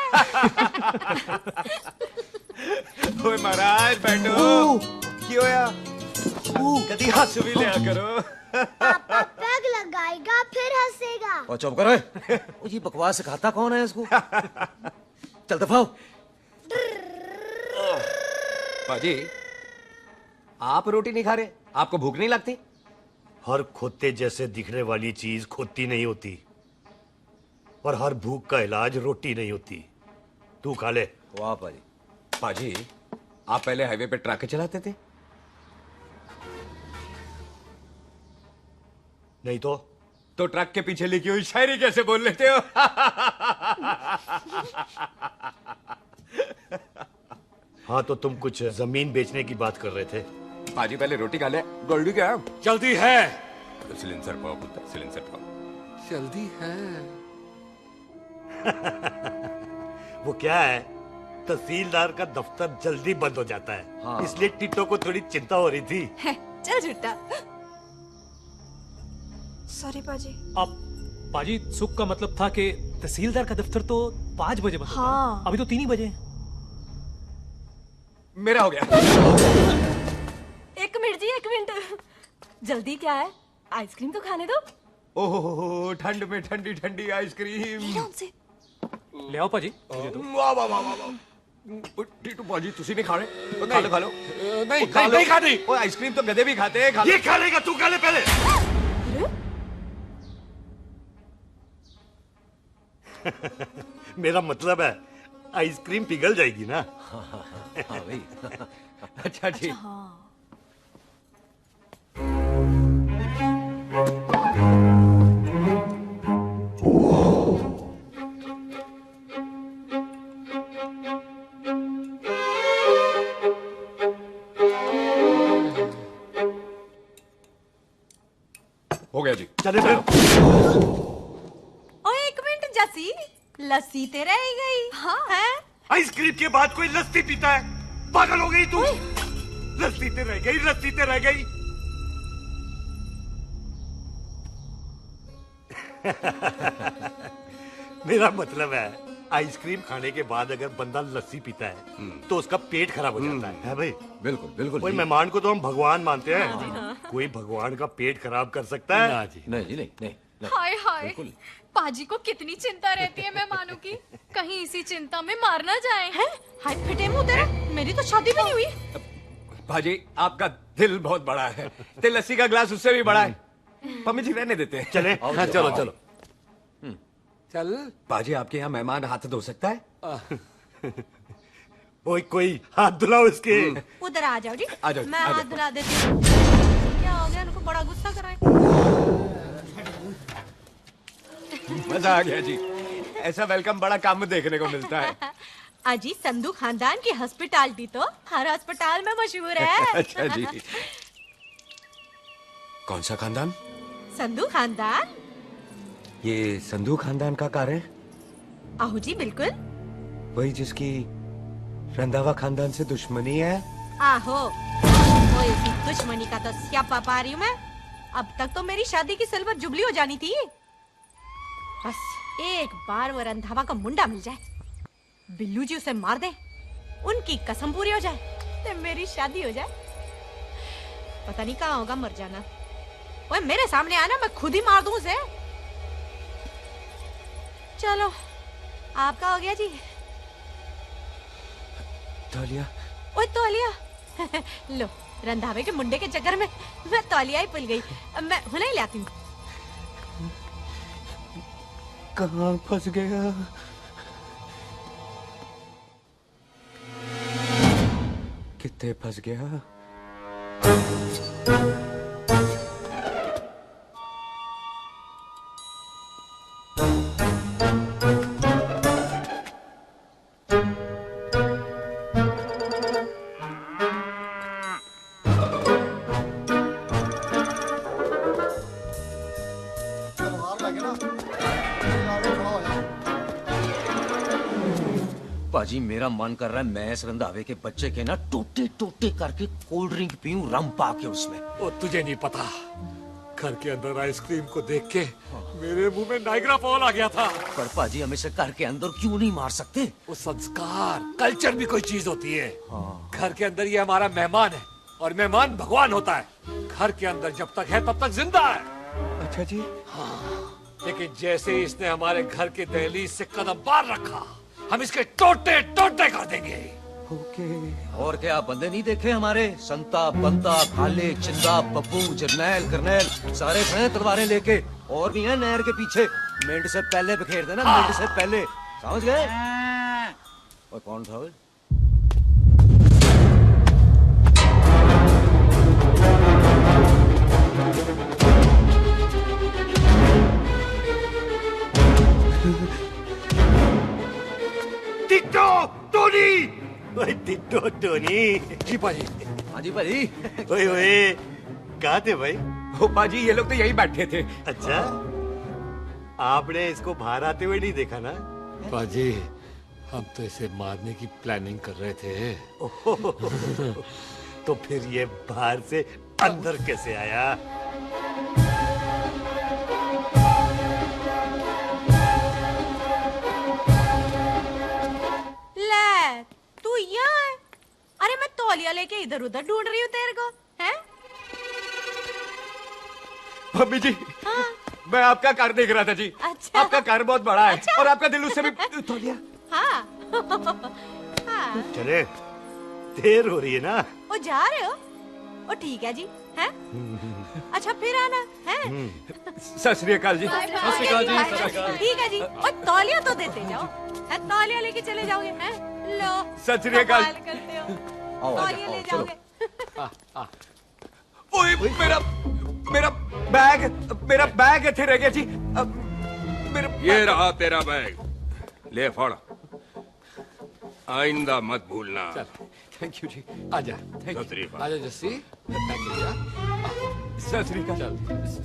ओए महाराज बैठो। क्यों यार? कभी हंस भी लिया करो। पापा पैग लगाएगा फिर हंसेगा। और चुप करो। ओ ये बकवास सिखाता कौन है इसको? चल दफाओ। पाजी, आप रोटी नहीं खा रहे? आपको भूख नहीं लगती? हर खोते जैसे दिखने वाली चीज खोती नहीं होती, और हर भूख का इलाज रोटी नहीं होती। तू खा ले। वाह पाजी। पाजी, आप पहले हाईवे पे ट्रक चलाते थे? नहीं तो ट्रक के पीछे लिखी हुई शायरी कैसे बोल लेते हो? हाँ, तो तुम कुछ जमीन बेचने की बात कर रहे थे। पाजी पहले रोटी खा ले। गोल्डी क्या? जल्दी है। सिलेंसर पाओ पुत्र, सिलेंसर पाओ। जल्दी है। वो क्या है, तहसीलदार का दफ्तर जल्दी बंद हो जाता है। हाँ। इसलिए टिट्टो को थोड़ी चिंता हो रही थी। चल झूठा। सॉरी पाजी। अब पाजी, सुख का मतलब था कि तहसीलदार का दफ्तर तो 5 बजे बंद होता है। हाँ। अभी तो 3 ही बजे। मेरा हो गया। एक मिनट जी, एक मिनट। जल्दी क्या है? आइसक्रीम तो खाने दो। ओह, ठंड में ठंडी ठंडी आइसक्रीम। ले आओ पाजी, मुझे दो। वाह वाह वाह वाह। टीटू पाजी, तुसी नहीं खा रहे? खा लो खा लो। नहीं खाती। ओए आइसक्रीम तो गधे भी खाते हैं। खा लो। ये खा लेगा, तू खा ले पहले। मेरा मतलब है आइसक्रीम पिघल जाएगी ना। हाँ भाई। अच्छा ठीक। हो गया जी। चले फिर। ओ एक मिनट जसी, लस्सी ते रह गई। हाँ है? आइसक्रीम के बाद कोई लस्सी पीता है? पागल हो गई तू? लस्सी ते रह गई, लस्सी ते रह गई। मेरा मतलब है आइसक्रीम खाने के बाद अगर बंदा लस्सी पीता है तो उसका पेट खराब हो जाता है भाई? बिल्कुल बिल्कुल। कोई मेहमान को तो हम भगवान मानते हैं। कोई भगवान का पेट खराब कर सकता है? ना जी, नहीं जी, नहीं। हाय हाय, पाजी को कितनी चिंता रहती है मेहमानों की। कहीं इसी चिंता में मार ना जाए। हैं? हाय फिटे मुंह तेरा, मेरी तो शादी भी नहीं हुई। भाजी, आपका दिल बहुत बड़ा है। ते लस्सी का ग्लास उससे भी बड़ा है। पम्मी जी रहने देते हैं। चले। हाँ, चलो चलो। चल। पाजी, आपके यहाँ मेहमान हाथ धो सकता है? कोई हाथ धुलाओ इसके। उधर आ जाओ जी। आ जाओ, मैं आ हाथ जाओ। धुला देती हूँ। क्या हो गया, उनको बड़ा गुस्सा कर रहा है। मजा आ गया जी। ऐसा वेलकम बड़ा कम देखने को मिलता है। अजी, संधू खानदान की हॉस्पिटैलिटी तो हर अस्पताल में मशहूर है। अच्छा जी। कौन सा खानदान? संधू खानदान। ये संधू खानदान का कार है? आहू जी बिल्कुल। वही जिसकी रंधावा खानदान से दुश्मनी है? आहो, वो इसी दुश्मनी का तो स्यापा पा रही हूँ मैं। अब तक तो मेरी शादी की सिल्वर जुबली हो जानी थी। बस एक बार वो रंधावा का मुंडा मिल जाए, बिल्लू जी उसे मार दे, उनकी कसम पूरी हो जाए, तो मेरी शादी हो जाए। पता नहीं कहाँ होगा मर जाना। ओए मेरे सामने आना, मैं खुद ही मार दूं उसे। चलो, आपका हो गया जी। तौलिया। ओए तौलिया। लो, रंधावे के मुंडे के चक्कर में मैं तौलिया ही भूल गई। मैं हुने ही लाती हूँ। कहाँ फंस गया? कितने फंस गया? पाजी मेरा मन कर रहा है मैं इस रंधावे के बच्चे के ना टोटे टोटे करके कोल्ड ड्रिंक पीऊं रम पा के उसमें। वो तुझे नहीं पता, घर के अंदर आइसक्रीम को देख के मेरे मुंह में नाइग्रा फॉल आ गया था। पर पाजी हम इसे घर के अंदर क्यों नहीं मार सकते? वो संस्कार कल्चर भी कोई चीज होती है। घर के अंदर ये हमारा मेहमान है और मेहमान भगवान होता है। घर के अंदर जब तक है तब तक जिंदा है। अच्छा जी। हाँ, लेकिन जैसे ही इसने हमारे घर के दहलीज से कदम बाहर रखा हम इसके टोटे टोटे कर देंगे। ओके। और क्या आप बंदे नहीं देखे हमारे? संता, बंता, खाले, चिंदा, बब्बू, जरनैल, करनैल सारे खड़े हैं तलवारें लेके और भी हैं नहर के पीछे। मिनट से पहले बिखेर देना, मिनट से पहले, समझ गए? और कौन था वो? टिट्टो टोनी, ओए टिट्टो टोनी। जी पाजी। हाँ जी पाजी। ओए ओए कहाँ थे भाई? ओ पाजी ये लोग तो यही बैठे थे। अच्छा, आपने इसको बाहर आते हुए नहीं देखा ना? पाजी हम तो इसे मारने की प्लानिंग कर रहे थे। तो फिर ये बाहर से अंदर कैसे आया? ले तू यहाँ है? अरे मैं तौलिया लेके इधर उधर ढूंढ रही हूँ तेरे को, हैं? मम्मी जी। हाँ? मैं आपका कार देख रहा था जी। अच्छा। आपका कार बहुत बड़ा है। अच्छा। और आपका दिल उससे भी तौलिया। हाँ। हाँ। चले, देर हो रही है ना? वो जा रहे हो? ओ ठीक है जी, हैं? अच्छा फिर आना, हैं? सत श्री अकाल जी। सत श्री अकाल जी, सत श्री अकाल। ठीक है जी। और तौलिया तो देते जाओ, हैं? तौलिया लेके चले जाओगे, हैं? लो। सत श्री अकाल। करते हो। तौलिया ले जाओगे। ओए मेरा बैग इथे रह गया जी। ये रहा तेरा बैग, ले फड़। आइंदा मत भूलना। थैंक यू जी। आजा। आजा जस्सी। सत श्री अकाल।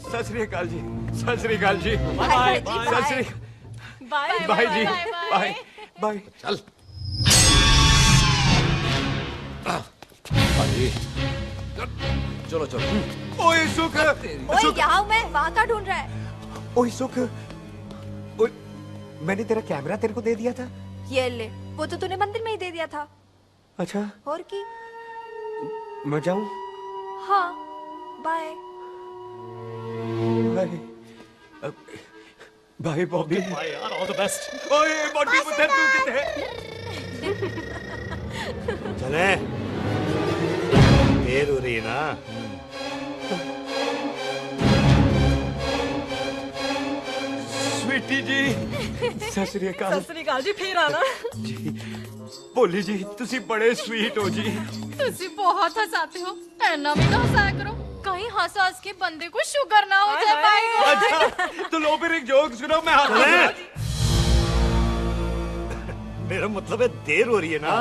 सत श्री अकाल जी। सत श्री अकाल जी। बाय सत श्री बाय बाय जी। Bye bye. चल। पाजी चलो चलो। ओए सुख। ओए यहाँ हूँ मैं, वहाँ का ढूंढ रहा है? ओए सुख, ओए मैंने तेरा कैमरा तेरे को दे दिया था। ये ले, वो तो तूने मंदिर में ही दे दिया था। अच्छा। और की? मैं जाऊं? हाँ, bye. Bye. Bye Bobby. Bye यार, ऑल द बेस्ट। ओए बॉबी पुत्र तू किधर? चले, देर हो रही है ना? स्वीटी जी, सत श्री अकाल। सत श्री अकाल जी, फिर आना जी। भोली जी तुसी बड़े स्वीट हो जी। तुसी बहुत हंसाते हो, ऐना भी ना हंसाया करो, कहीं हंस हंस के बंदे को शुगर ना हो जाए पाएगा। अच्छा तो लो फिर एक जोक सुनो, मैं हंस। मेरा मतलब है देर हो रही है ना?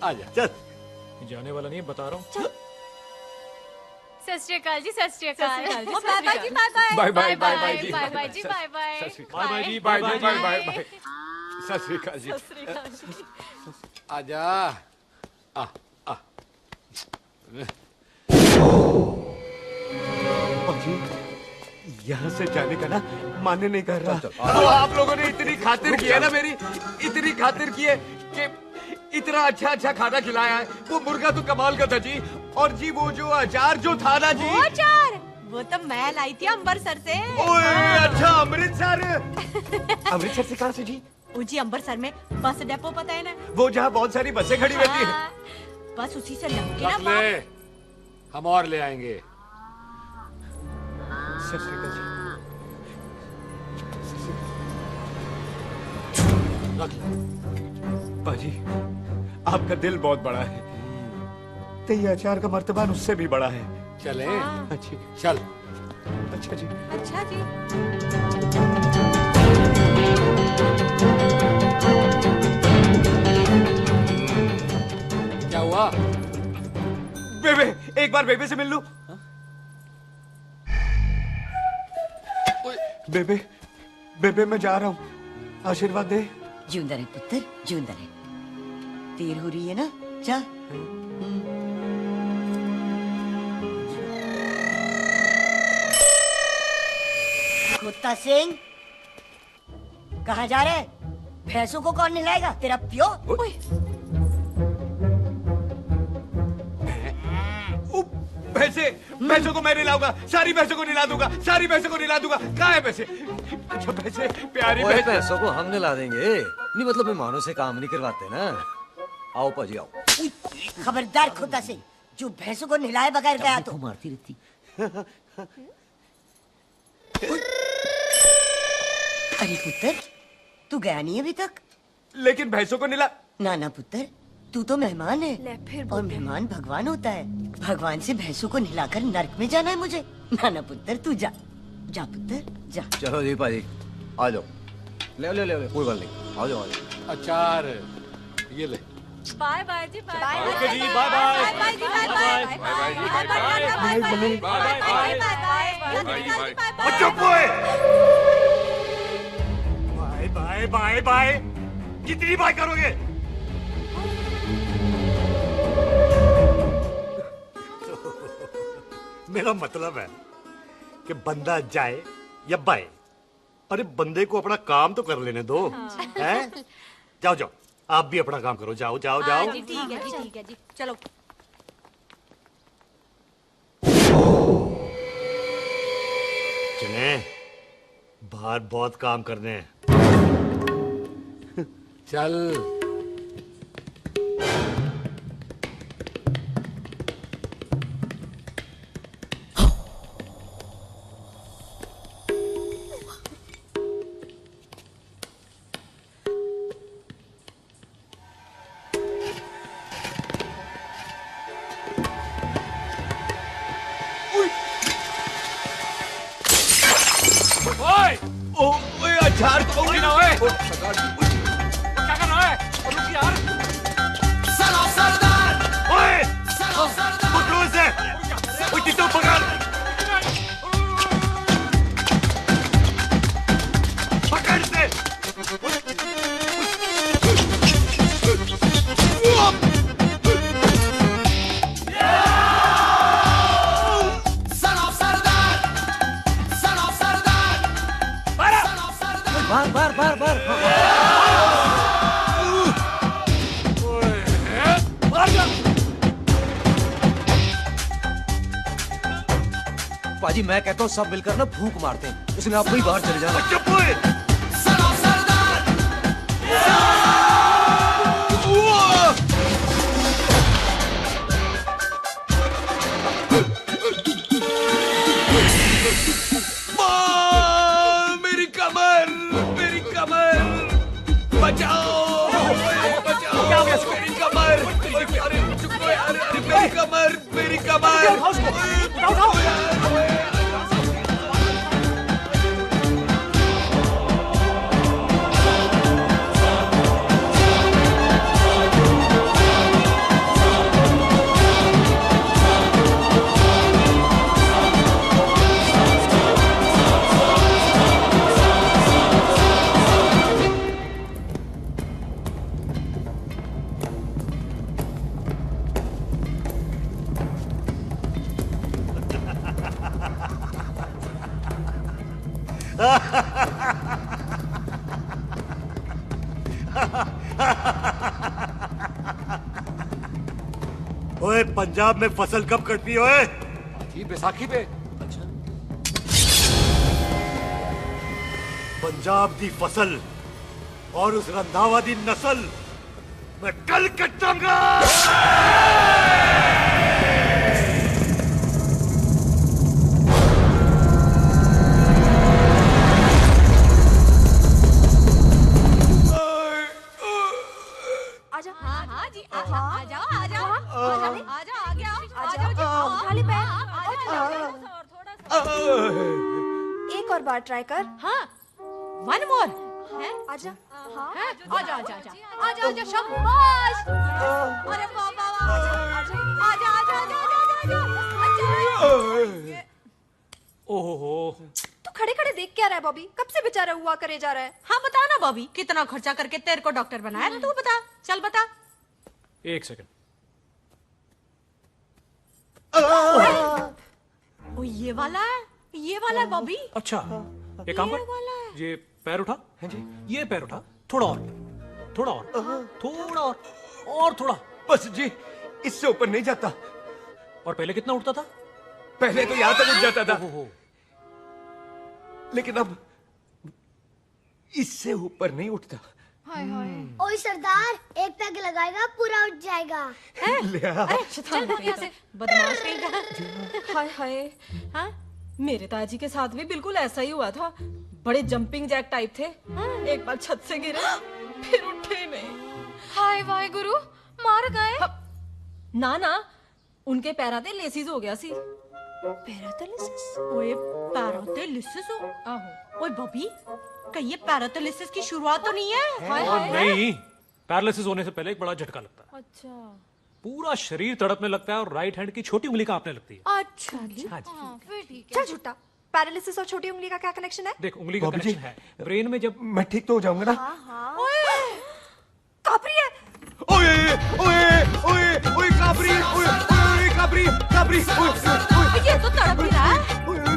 आजा चल। जाने वाला नहीं, बता रहा हूँ। सत श्री अकाल जी, सत श्री अकाल। बाय बाय जी, bye bye. Bye bye bye bye जी। बाय बाय जी, बाय बाय। बाय बाय जी, bye bye bye bye bye. सत श्री अकाल जी। आजा। यहाँ से जाने का ना माने नहीं कर रहा। तो आप लोगों ने इतनी खातिर की है ना मेरी, इतनी खातिर की है कि इतना अच्छा अच्छा खाना खिलाया है। वो मुर्गा तो कमाल का था जी। और जी वो जो अचार जो था ना जी, वो अचार वो तो मैं लाई थी अमृतसर से। ओए अच्छा अमृतसर। अमृतसर से कहाँ से जी? जी अमृतसर में बस डिपो पता है ना, वो जहाँ बहुत सारी बसें खड़ी रहती हैं। बस उसी से लग के रख ना ले, हम और ले आएंगे। सत श्री अकाल जी। पाजी आपका दिल बहुत बड़ा है, तो ये अचार का मर्तबान उससे भी बड़ा है। चले? अच्छी चल। अच्छा जी। अच्छा जी। क्या हुआ? बेबे, एक बार बेबे से मिल लूं। बेबे बेबे मैं जा रहा हूँ, आशीर्वाद दे। जिंदा रहे पुत्र, जिंदा रहे। देर हो रही है ना, जा। कुत्ता सिंह, कहाँ जा रहे? भैंसों को कौन नहलाएगा? तेरा प्यो? भैंसों को मैं नहलाऊंगा, सारी भैंसों को नहला दूंगा, सारी भैंसों को नहला दूंगा। कहाँ है पैसे? अच्छा पैसे, प्यारी पैसों को हम नहला देंगे, नहीं मतलब मेहमानों से काम नहीं करवाते ना। आओ पाजी आओ। खबरदार कुत्ता सिंह, जो भैंसों को नहलाए बगैर गया तो मारती रहती। अरे पुत्र, तू गया नहीं अभी तक? लेकिन भैंसों को नहला। ना ना पुत्र, तू तो मेहमान है और मेहमान भगवान होता है। भगवान से भैंसों को नहलाकर नर्क में जाना है मुझे। ना ना पुत्र, तू जा, जा पुत्र जा। चलो जी पाजी, आ जाओ। ले ले ले ले, कोई बात नहीं, आ जाओ आ जाओ। अचार ये ले। बाय बाय जी, बाय बाय। ओके जी, बाय बाय। बाय जी, बाय बाय। Bye bye. चुप हुए। बाय बाय बाय बाय, कितनी बाय करोगे? मेरा मतलब है कि बंदा जाए या बाय, अरे बंदे को अपना काम तो कर लेने दो। हैं? जाओ जाओ, आप भी अपना काम करो, जाओ जाओ जाओ। जी ठीक है जी, ठीक है जी, चलो। चले, बाहर बहुत काम करने हैं। चल। अचार तो ना है। क्या कर रहा है? रुक यार। सलाम सरदार। ओए, पकड़ो इसे। ओए टिट्टू पकड़। पकड़ इसे। बार बार बार पाजी, मैं कहता हूँ सब मिलकर ना फूंक मारते हैं, इसलिए आप भी बाहर चले जाना। चुप हुए। बचाओ, बचाओ, मेरी कमर, अरे मेरी कमर, मेरी कमर। ओए, पंजाब में फसल कब कटती है? ओए, बैसाखी पे। अच्छा, पंजाब दी फसल और उस रंधावा दी नस्ल मैं कल कटाऊंगा। एक और बार ट्राई कर। हाँ, वन मोर। आजा। हाँ, आजा आजा आजा आजा आजा, शाबाश। अरे बाबा, आजा आजा आजा आजा आजा। ओहो, तू खड़े खड़े देख क्या रहा है बॉबी? कब से बेचारा हुआ करे जा रहा है? हाँ बता ना बॉबी, कितना खर्चा करके तेरे को डॉक्टर बनाया? तू बता, चल बता। 1 सेकंड। ओ ये वाला है बॉबी। अच्छा, ये काम कर, ये पैर उठा। हाँ जी। ये पैर उठा, थोड़ा और, थोड़ा और थोड़ा। बस जी, इससे ऊपर नहीं जाता। और पहले कितना उठता था? पहले तो यहां तक उठ जाता था, लेकिन अब इससे ऊपर नहीं उठता। हाय हाय। ओए सरदार, एक पैग लगाएगा पूरा उठ जाएगा। चल यहाँ से, बदमाश कहीं का। हाय हाय। हाँ, मेरे ताजी के साथ भी बिल्कुल ऐसा ही हुआ था। बड़े जंपिंग जैक टाइप थे। एक बार छत से गिरे, फिर उठे नहीं। हाय वाहे गुरु, मार गए? ना, उनके पैरा ते लेसिस हो गया सी। पैरालिसिस? ओए पैरालिसिस हो? आहो। ओए बॉबी, कहीं ये पैरालिसिस की शुरुआत तो नहीं है? नहीं, पैरालिसिस होने से पहले एक बड़ा झटका लगता है। अच्छा। पूरा शरीर तड़पने लगता है और राइट हैंड की छोटी उंगली कांपने लगती है। अच्छा जी। फिर ठीक है। चल झूठा, पैरालिसिस और छोटी उंगली का क्या कनेक्शन है? देख, उंगली का कनेक्शन है ब्रेन में। जब मैं ठीक तो हो जाऊंगा ना? कापरी है। ओए काबरी, ये तो तड़प ही रहा है।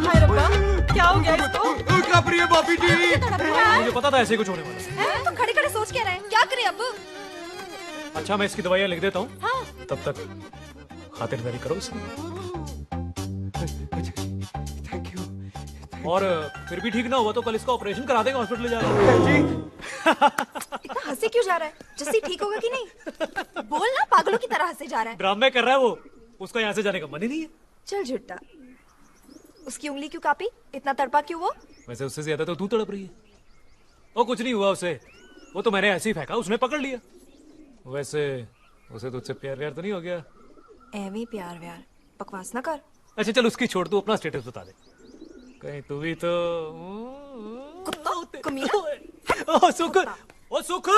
हाय रब्बा, क्या हो गया इसको? काबरी है बॉबी जी। मुझे पता था ऐसे कुछ होने वाला है। तो खड़े खड़े सोच क्या रहे हैं? क्या करें अब? अच्छा, मैं इसकी दवाइयाँ लिख देता हूँ। हाँ। तब तक खातिरदारी करो इसकी। Thank you. और फिर भी ठीक ना हुआ तो कल इसका ऑपरेशन करा देंगे हॉस्पिटल ले जाकर। इतना हंसे क्यों जा रहा है? जस्सी ठीक होगा कि नहीं? बोल ना, पागलों की तरह हंसे जा रहा है। ड्रामे कर रहा है वो, उसका यहाँ से जाने का मन ही नहीं है। चल झूठा, उसकी उंगली क्यों कापी? इतना तड़पा क्यों वो? वैसे उससे ज्यादा तो तू तड़प रही है। वो कुछ नहीं हुआ उसे, वो तो मैंने ऐसे ही फेंका, उसने पकड़ लिया। वैसे उसे तुझसे प्यार व्यार तो नहीं हो गया? एवी प्यार व्यार, बकवास ना कर। अच्छा चल, उसकी छोड़, तू अपना स्टेटस बता दे। कहीं तू भी तो कुत्ता कमीना। ओ सुख, ओ सुख।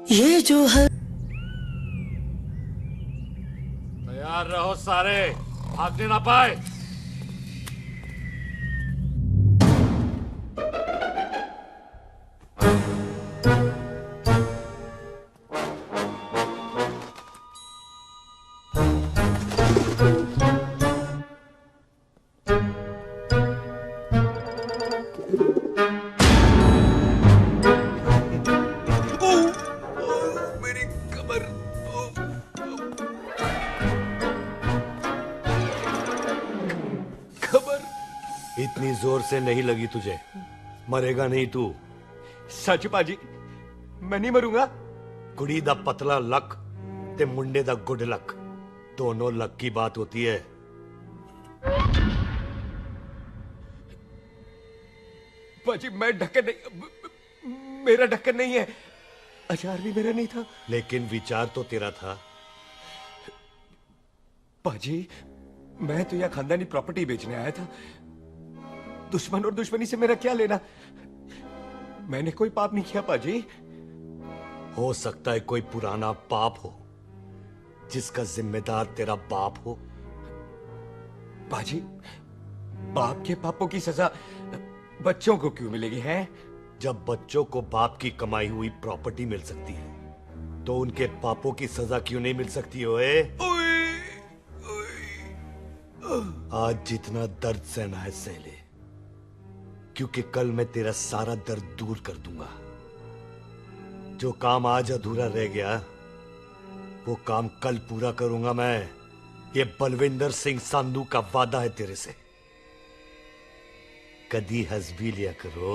ये जो है। तैयार रहो सारे, भागने ना पाए। इतनी जोर से नहीं लगी तुझे, मरेगा नहीं तू। सच पाजी, मैं नहीं मरूंगा। कुड़ी दा पतला लक ते मुंडे दा गुड लक, दोनों लक की बात होती है। पाजी मैं ढक्कन नहीं, मेरा ढक्कन नहीं है। अचार भी मेरा नहीं था। लेकिन विचार तो तेरा था। पाजी मैं तो यह खानदानी प्रॉपर्टी बेचने आया था। दुश्मन और दुश्मनी से मेरा क्या लेना? मैंने कोई पाप नहीं किया पाजी। हो सकता है कोई पुराना पाप हो जिसका जिम्मेदार तेरा बाप हो। पाजी बाप के पापों की सजा बच्चों को क्यों मिलेगी है? जब बच्चों को बाप की कमाई हुई प्रॉपर्टी मिल सकती है तो उनके पापों की सजा क्यों नहीं मिल सकती? ओए आज जितना दर्द सहना है सह ले, क्योंकि कल मैं तेरा सारा दर्द दूर कर दूंगा। जो काम आज अधूरा रह गया वो काम कल पूरा करूंगा मैं। ये बलविंदर सिंह संधू का वादा है तेरे से। कदी हंस भी लिया करो।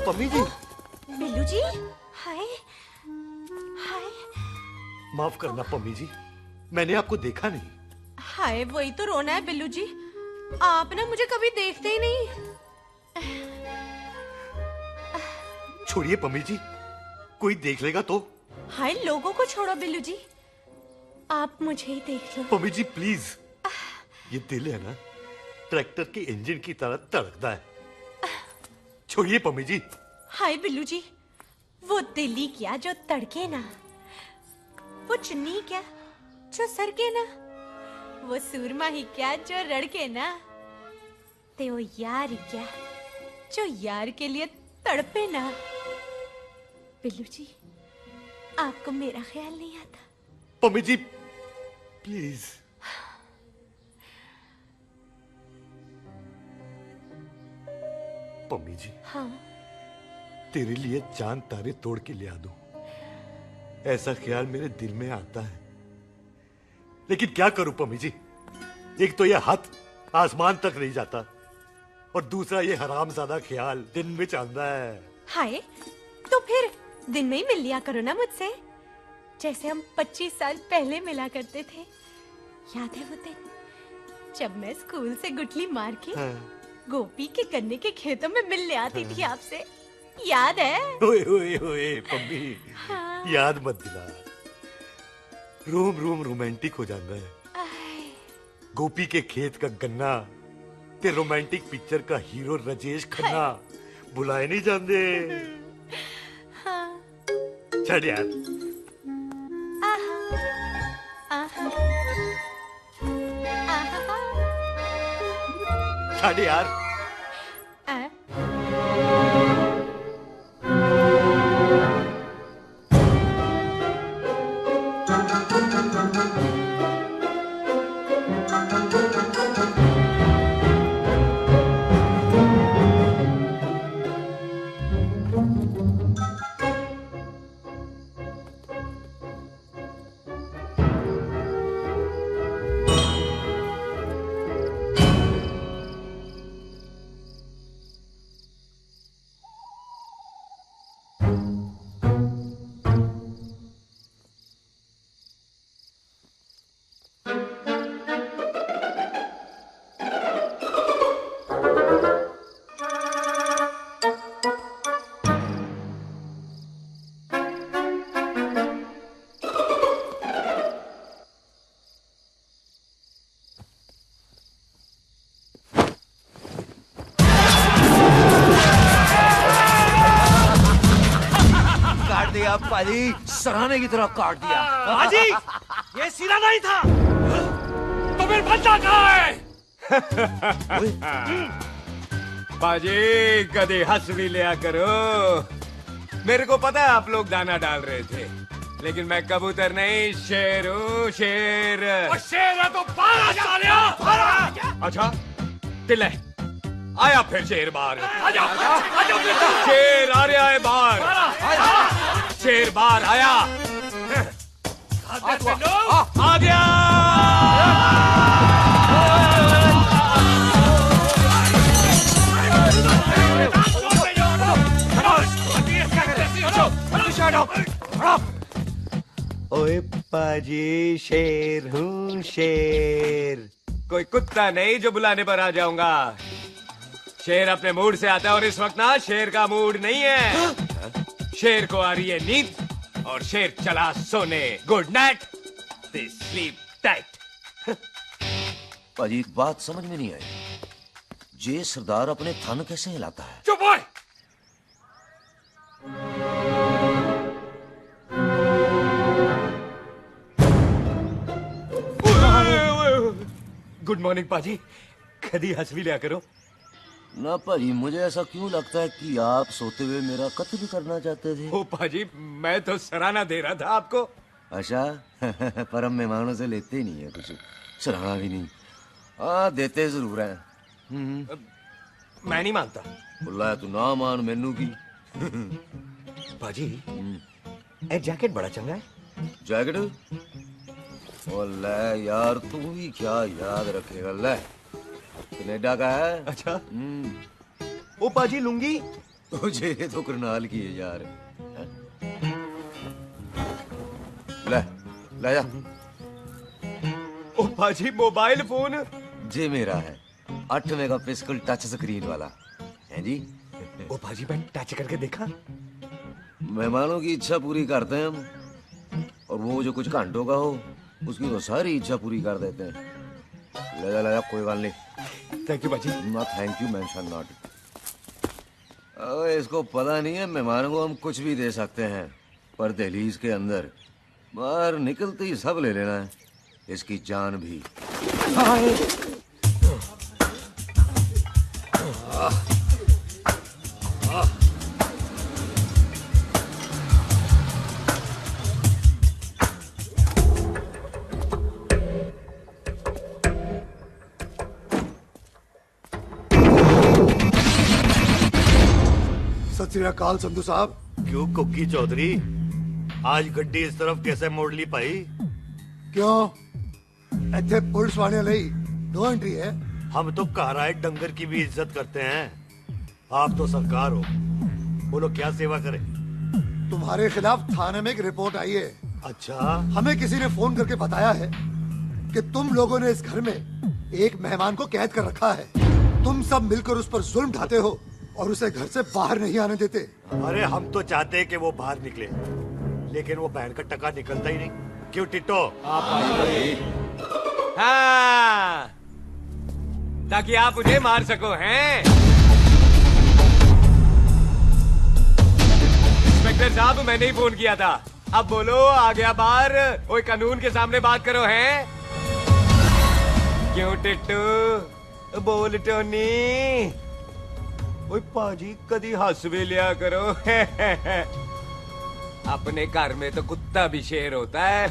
मम्मी जी। बिल्लू जी, हाय हाय। माफ करना पम्मी जी, मैंने आपको देखा नहीं। हाय, वही तो रोना है बिल्लू जी। आप ना मुझे कभी देखते ही नहीं। छोड़िए पम्मी जी, कोई देख लेगा तो। हाय, लोगों को छोड़ो बिल्लू जी, आप मुझे ही देख लो। पम्मी जी प्लीज, ये दिल है ना, ट्रैक्टर के इंजन की तरह धड़कता है। छोड़िए पम्मी जी। हाय बिल्लू जी, वो दिल्ली क्या जो तड़के ना, वो चुन्नी क्या जो सरके ना, वो सूरमा ही क्या जो रड़के ना, ते वो यार ही क्या जो यार के लिए तड़पे ना। बिल्लू जी, आपको मेरा ख्याल नहीं आता? पम्मी जी प्लीज। पम्मी जी, हाँ, तेरे लिए चांद तारे तोड़ के ले आ दूं, ऐसा ख्याल मेरे दिल में आता है, लेकिन क्या करूं पम्मी जी। एक तो ये हाथ आसमान तक नहीं जाता, और दूसरा ये हरामजादा ख्याल दिन में चांदा है। हाय, तो फिर दिन में ही मिल लिया करो ना मुझसे, जैसे हम 25 साल पहले मिला करते थे। याद है वो दिन जब मैं स्कूल से गुठली मार के गोपी के गन्ने के खेतों में मिलने आती थी आपसे, याद है? ओए ओए ओए पम्मी, याद मत दिला, रोम रोम रोमांटिक हो जाता है। गोपी के खेत का गन्ना ते रोमांटिक पिक्चर का हीरो राजेश खन्ना बुलाए नहीं जाते। छड़ यार। छड़ यार। पाजी, सराहने की तरह काट दिया। पाजी, ये सीधा नहीं था, तो फिर बंदा कहाँ है? पाजी, कभी हंस भी लिया करो। मेरे को पता है आप लोग दाना डाल रहे थे, लेकिन मैं कबूतर नहीं, शेर हूँ, शेर। और शेर है तो बाहर आ जा। अच्छा, दिल आया फिर शेर बाहर। आजा, शेर आ रहा है बाहर। शेर बाहर आया। आ गया। ओए पाजी, शेर हूँ शेर। कोई कुत्ता नहीं जो बुलाने पर आ जाऊंगा। शेर अपने मूड से आता है, और इस वक्त ना शेर का मूड नहीं है। शेर को आ रही है नींद, और शेर चला सोने। Good night, sleep tight. पाजी, एक बात समझ में नहीं आई, जे सरदार अपने थन कैसे हिलाता है? चुप हो। गुड मॉर्निंग पाजी, कभी हंस भी लिया करो। ना पाजी, मुझे ऐसा क्यों लगता है कि आप सोते हुए मेरा कत्ल करना चाहते थे? ओ पाजी, मैं तो सराहना दे रहा था आपको। अच्छा पर हम मेहमानों से लेते ही नहीं है कुछ, सराहना भी नहीं। हाँ, देते जरूर है। मैं नहीं मानता। बुलाया तू ना मान, मैनू की। पाजी, ए जैकेट बड़ा चंगा है। जैकेट? ओ ले यार, तू भी क्या याद रखेगा। ले, कनेडा का है। अच्छा। ओ पाजी, लुंगी? तुझे तो करनाल की है यार। ले ले जा। ओ पाजी, मोबाइल फोन? जे मेरा है, 8 मेगापिक्सल टच स्क्रीन वाला है जी। ओ पाजी, मैं टच करके देखा। मेहमानों की इच्छा पूरी करते हैं हम, और वो जो कुछ घंटों का हो उसकी तो सारी इच्छा पूरी कर देते हैं। ले जा कोई बात नहीं। थैंक यू बाजी। ना थैंक यू मेंशन नॉट। इसको पता नहीं है मेहमानों को हम कुछ भी दे सकते हैं, पर दहलीज के अंदर बाहर निकलते ही सब ले लेना है, इसकी जान भी। सत श्री अकाल संधू साहब। क्यों कुक्की चौधरी, आज गड्डी इस तरफ कैसे मोड़ ली पाई? क्यों इतने पुलिस वाले ਲਈ नो एंट्री है? हम तो कहराए डंगर की भी इज्जत करते हैं। आप तो सरकार हो, बोलो क्या सेवा करें? तुम्हारे खिलाफ थाने में एक रिपोर्ट आई है। अच्छा? हमें किसी ने फोन करके बताया है कि तुम लोगों ने इस घर में एक मेहमान को कैद कर रखा है। तुम सब मिलकर उस पर जुल्म ढाते हो और उसे घर से बाहर नहीं आने देते। अरे हम तो चाहते हैं कि वो बाहर निकले, लेकिन वो बहन का टका निकलता ही नहीं। क्यों टिट्टो? हाँ, ताकि आप मुझे मार सको, हैं? इंस्पेक्टर साहब, मैंने ही फोन किया था। अब बोलो, आ गया बाहर? कोई कानून के सामने बात करो, हैं? क्यों टिट्टू? बोल टोनी। ओए पाजी, कदी हंस भी लिया करो। अपने घर में तो कुत्ता भी शेर होता है।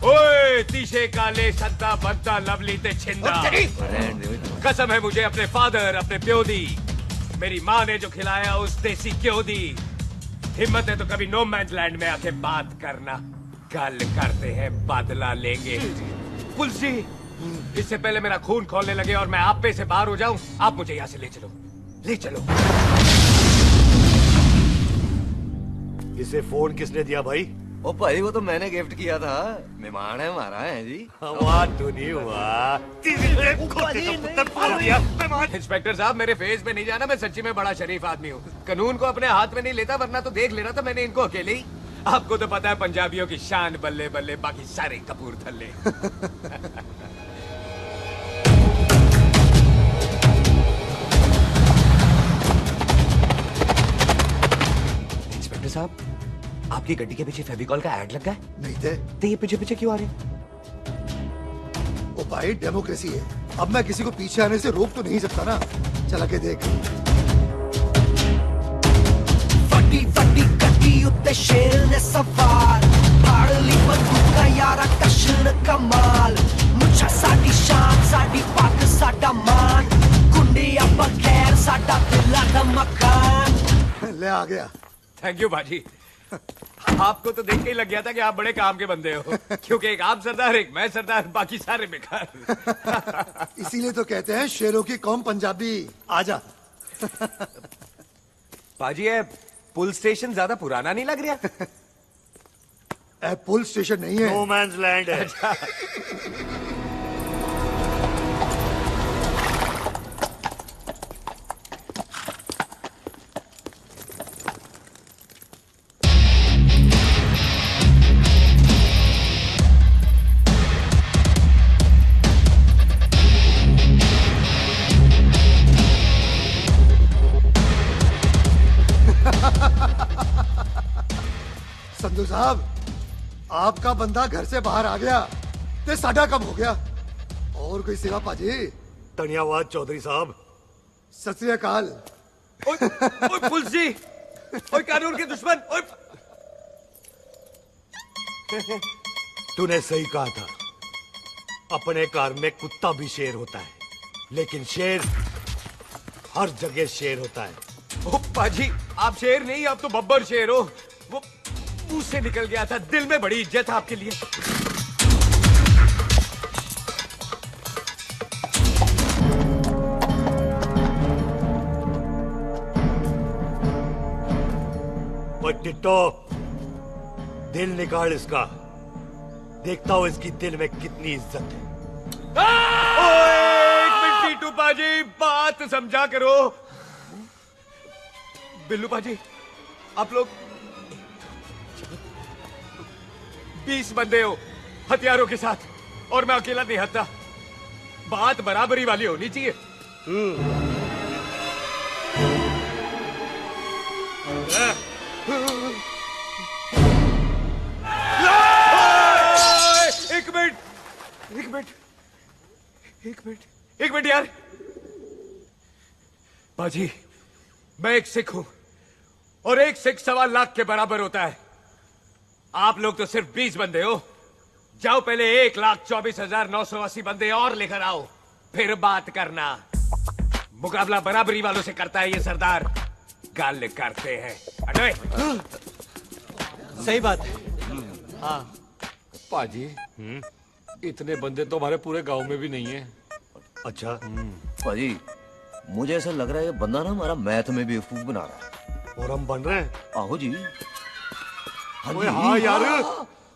ओए तीशे काले सद्दा बद्दा लवली ते छिंदा, कसम है मुझे अपने फादर, अपने प्यो दी। मेरी माँ ने जो खिलाया उस देसी क्यों दी। हिम्मत है तो कभी नो मैंस लैंड में आके बात करना। कल करते हैं, बदला लेंगे। पुलसी, इससे पहले मेरा खून खोलने लगे और मैं आप पे से बाहर हो जाऊं, आप मुझे यहाँ से ले चलो, ले चलो। इसे फोन किसने दिया भाई? ओ भाई, वो तो मैंने गिफ्ट किया था। मेहमान है हमारा, है जी। वाह टोनी वाह। इंस्पेक्टर साहब, मेरे फेस पे नहीं जाना, मैं सच्ची में बड़ा शरीफ आदमी हूँ। कानून को अपने हाथ में नहीं लेता, वरना तो देख लेना था मैंने इनको अकेले ही। आपको तो पता है पंजाबियों की शान बल्ले बल्ले, बाकी सारे कपूरथल्ले। इंस्पेक्टर साहब, आपकी गड्डी के पीछे फेविकॉल का ऐड लगा है? नहीं थे। तो ये पीछे पीछे क्यों आ रहे? ओ भाई, डेमोक्रेसी है। अब मैं किसी को पीछे आने से रोक तो नहीं सकता ना। चला के देख। फटी फटी गड्डी उत्ते शेर ने सवार, फाड़ ली बंदूका यारा टशन कमाल। मुझा साडी शान, साडी पग, साडा मान, गुंडिया बगैर साडा दिला दा मकान। ले आ गया। थैंक यू बाजी। आपको तो देख के ही लग गया था कि आप बड़े काम के बंदे हो, क्योंकि एक आप सरदार, एक मैं सरदार, बाकी सारे बेकार। इसीलिए तो कहते हैं शेरों की कौम पंजाबी। आजा। बाजी, ये पुलिस स्टेशन ज्यादा पुराना नहीं लग रहा? पुलिस स्टेशन नहीं है, नो मैंस लैंड है। संधू साहब, आपका बंदा घर से बाहर आ गया ते साडा कम हो गया। और कोई सेवा पाजी? धन्यवाद चौधरी साहब। सत श्री अकाल। ओए पुलिस जी, ओए कानून के दुश्मन, ओए। तूने सही कहा था, अपने घर में कुत्ता भी शेर होता है, लेकिन शेर हर जगह शेर होता है। ओ पाजी, आप शेर नहीं, आप तो बब्बर शेर हो। वो मुंह से निकल गया था, दिल में बड़ी इज्जत है आपके लिए। टिट्टो, दिल निकाल इसका, देखता हूं इसकी दिल में कितनी इज्जत है। एक मिनट टीटू पाजी, बात समझा करो। बिल्लू पाजी, आप लोग 20 बंदे हो हथियारों के साथ, और मैं अकेला नहीं हत्ता। बात बराबरी वाली होनी चाहिए। एक मिनट यार। बाजी, मैं एक सिख हूं और एक सिख 1.25 लाख के बराबर होता है। आप लोग तो सिर्फ 20 बंदे हो। जाओ पहले 1,24,980 बंदे और लेकर आओ, फिर बात करना। मुकाबला बराबरी वालों से करता है ये सरदार, गाल करते हैं। अरे सही बात है। हाँ पाजी, इतने बंदे तो हमारे पूरे गांव में भी नहीं है। अच्छा पाजी, मुझे ऐसा लग रहा है ये बंदा ना हमारा मैथ में बेवकूफ बना रहा है। और हम बन रहे हैं। आहो जी। ओए हाँ यार,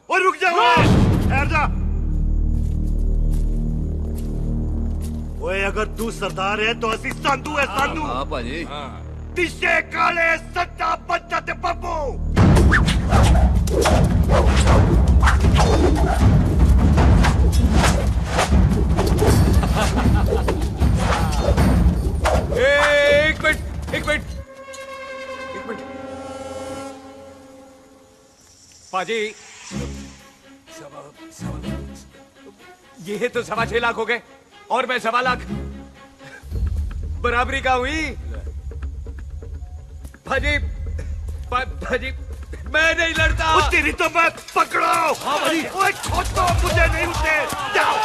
और रुक जा, ठहर जा। ओए अगर तू सरदार है तो असी संधू है, संधू। हाँ पाजी। दिशे काले सट्टा बच्चा ते बब्बू। एक मिनट पाजी, ये तो 6.25 लाख हो गए और मैं 1.25 लाख। बराबरी का हुई भाजी। भाजी मैं नहीं लड़ता। तेरी तो मैं पकड़ो। हाँ भाजी। ओए छोड़ दो मुझे, नहीं उठे। जाओ।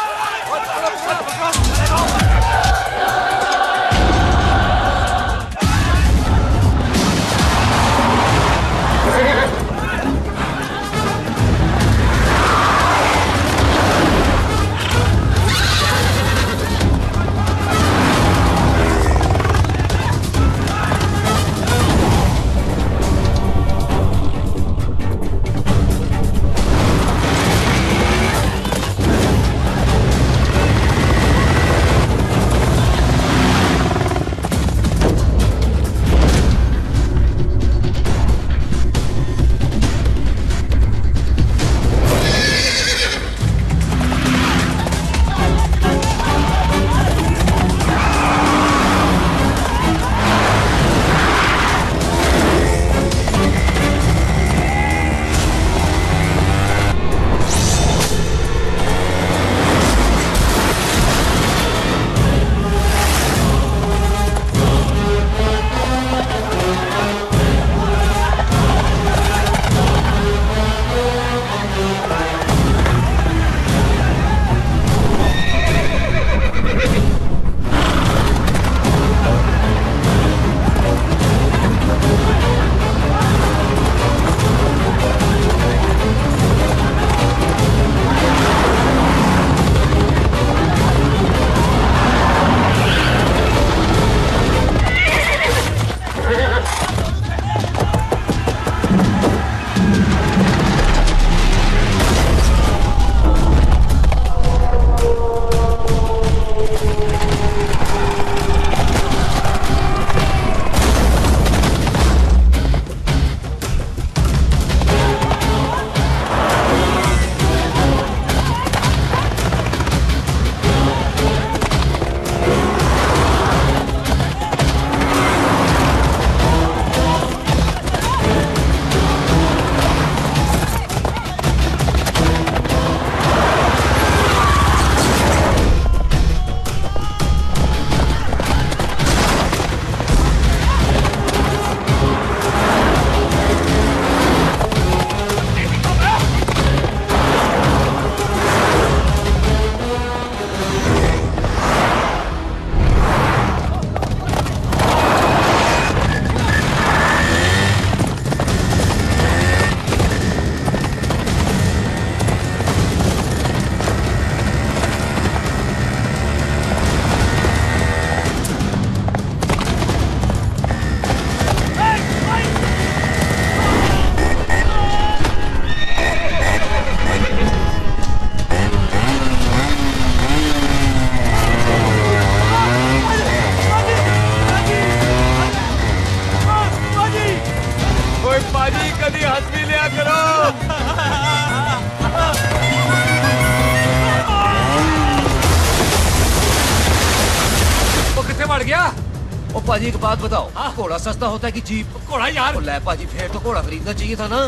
ओ पाजी एक बात बताओ, घोड़ा सस्ता होता है कि जीप? घोड़ा यार। ले पाजी फिर तो घोड़ा खरीदना चाहिए था ना।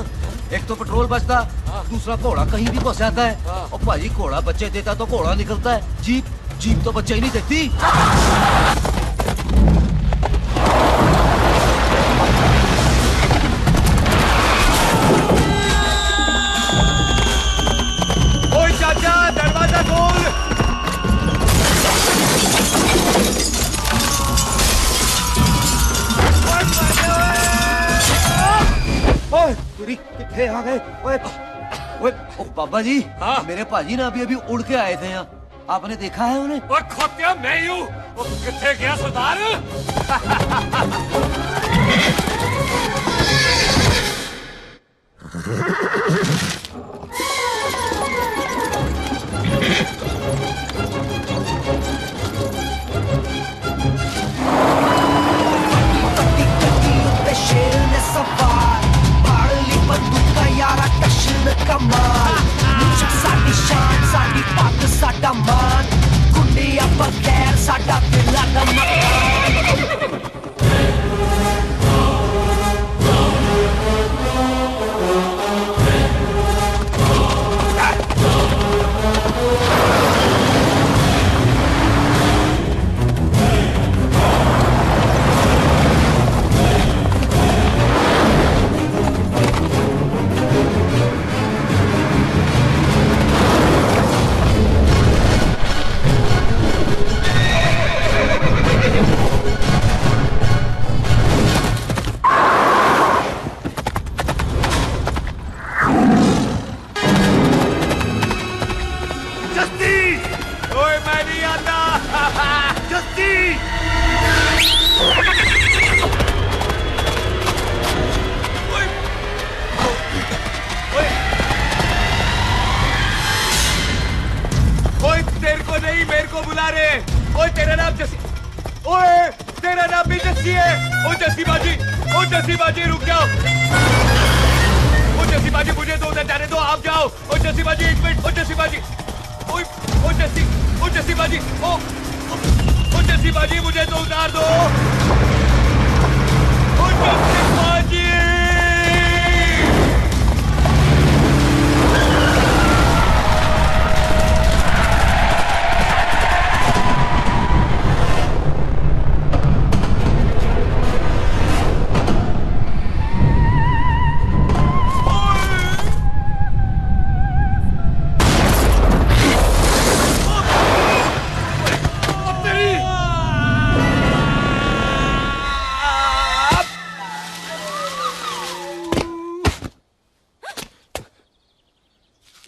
एक तो पेट्रोल बचता, दूसरा घोड़ा कहीं भी फंस जाता है। और पाजी घोड़ा बच्चे देता तो घोड़ा निकलता है, जीप तो बच्चे ही नहीं देती। ओए चाचा, दरवाजा खोल। ओए तेरी कितने आ गए? ओए ओ बाबा जी, मेरे पाजी ना अभी उड़ के आए थे यहाँ, आपने देखा है उन्हें? ओए खोतिया मैं ही हूँ। वो कितने गया सरदार? कमाल साडी शान साडी पग साडा मान गुंडिया बगैर साडा दिला दा मकान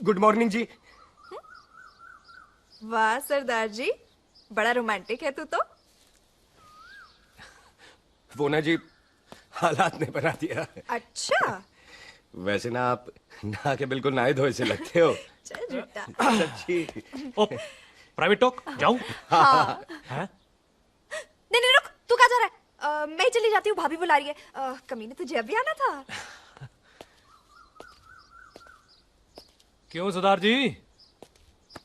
गुड मॉर्निंग जी। वाह सरदार जी, बड़ा रोमांटिक है तू तो। वो ना जी, हालात ने बना दिया। अच्छा। वैसे ना आप नहा के बिल्कुल नहाए धोए से लगते हो। चल झूठा। सच्ची। प्राइवेट टॉक जाऊं? हाँ। हैं? नहीं रुक, तू कहाँ जा रहा है? मैं ही चली जाती हूँ, भाभी बुला रही है। कमीने तुझे अभी आना था। क्यों सरदार जी,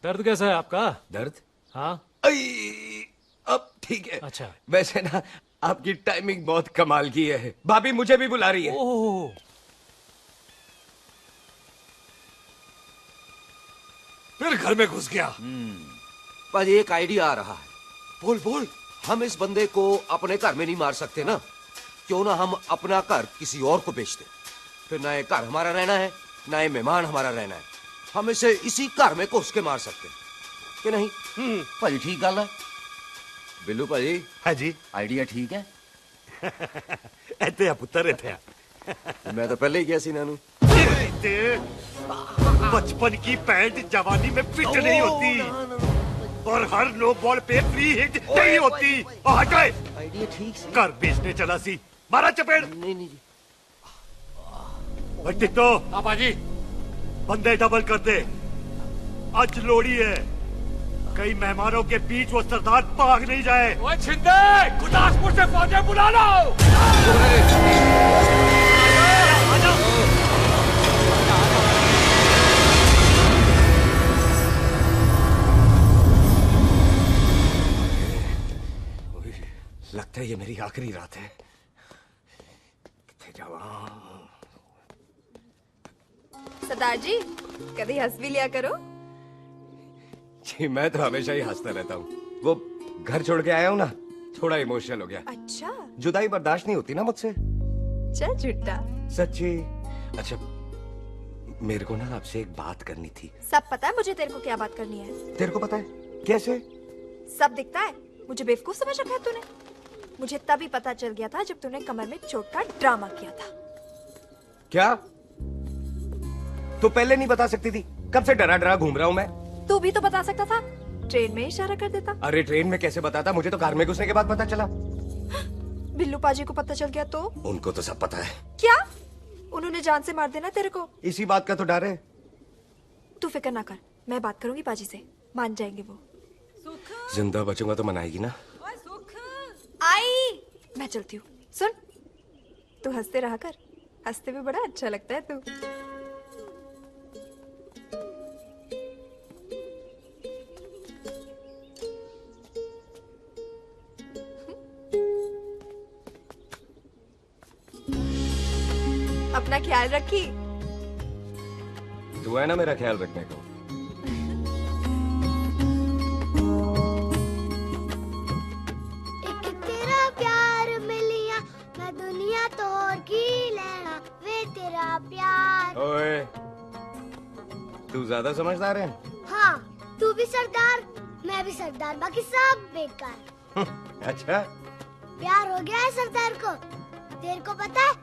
दर्द कैसा है आपका? दर्द? हाँ। अब ठीक है। अच्छा। वैसे ना आपकी टाइमिंग बहुत कमाल की है। भाभी मुझे भी बुला रही है। ओह। फिर घर में घुस गया। पर एक आइडिया आ रहा है। बोल। हम इस बंदे को अपने घर में नहीं मार सकते ना, क्यों ना हम अपना घर किसी और को बेच दें। फिर ना ये घर हमारा रहना है, ना ये मेहमान हमारा रहना है। हम इसे इसी घर में घुस के मार सकते हैं कि नहीं? भाजी ठीक गल है। बिल्लू भाजी। हाँ जी। आइडिया ठीक है। इत्थे आ पुत्तर, इत्थे आ। मैं तो पहले ही गया सी नानू। बचपन की पैंट जवानी में फिट नहीं होती और हर नो बॉल पे फ्री हिट नहीं होती। हटाए। आइडिया ठीक सी। घर बेचने चला सी, मारा चपेड़। नहीं जी। टिट्टो। आपा जी। बंदे डबल कर दे, आज लोड़ी है। कई मेहमानों के बीच वो सरदार भाग नहीं जाए। ओए छिंदे, गुरदासपुर से फौजें बुला लो। लगता है ये मेरी आखिरी रात है। किथे जावा? सरदार जी कभी हंस भी लिया करो। जी मैं तो हमेशा ही हंसता रहता हूँ। वो घर छोड़ के आया हूँ ना, थोड़ा इमोशनल हो गया। अच्छा जुदाई बर्दाश्त नहीं होती ना मुझसे। चल झूठा। सच्ची। अच्छा मेरे को ना आपसे एक बात करनी थी। सब पता है मुझे तेरे को क्या बात करनी है। तेरे को पता है? कैसे? सब दिखता है। मुझे बेवकूफ समझ रखा है तूने। मुझे तभी पता चल गया था जब तूने कमर में चोट का ड्रामा किया था। क्या? तो पहले नहीं बता सकती थी? कब से डरा डरा घूम रहा हूँ मैं। तू भी तो बता सकता था, ट्रेन में इशारा कर देता। अरे ट्रेन में कैसे बताता? मुझे तो कार में घुसने के बाद पता चला। बिल्लू पाजी को पता चल गया तो? उनको तो सब पता है। क्या? उन्होंने जान से मार देना तेरे को। इसी बात का तो डर है। तू फिक्र ना कर, मैं बात करूंगी पाजी से, मान जाएंगे वो। जिंदा बचूंगा तो मनाएगी ना? आई मैं चलती हूँ। सुन तू हंसते रहा कर, हंसते भी बड़ा अच्छा लगता है तू। अपना ख्याल रखी। तू है ना मेरा ख्याल रखने को। एक तेरा प्यार मिलिया मैं दुनिया तोड़ की लेना वे तेरा प्यार। ओए तू ज्यादा समझदार है। हाँ तू भी सरदार मैं भी सरदार, बाकी सब बेकार। अच्छा प्यार हो गया है सरदार को। तेरे को पता है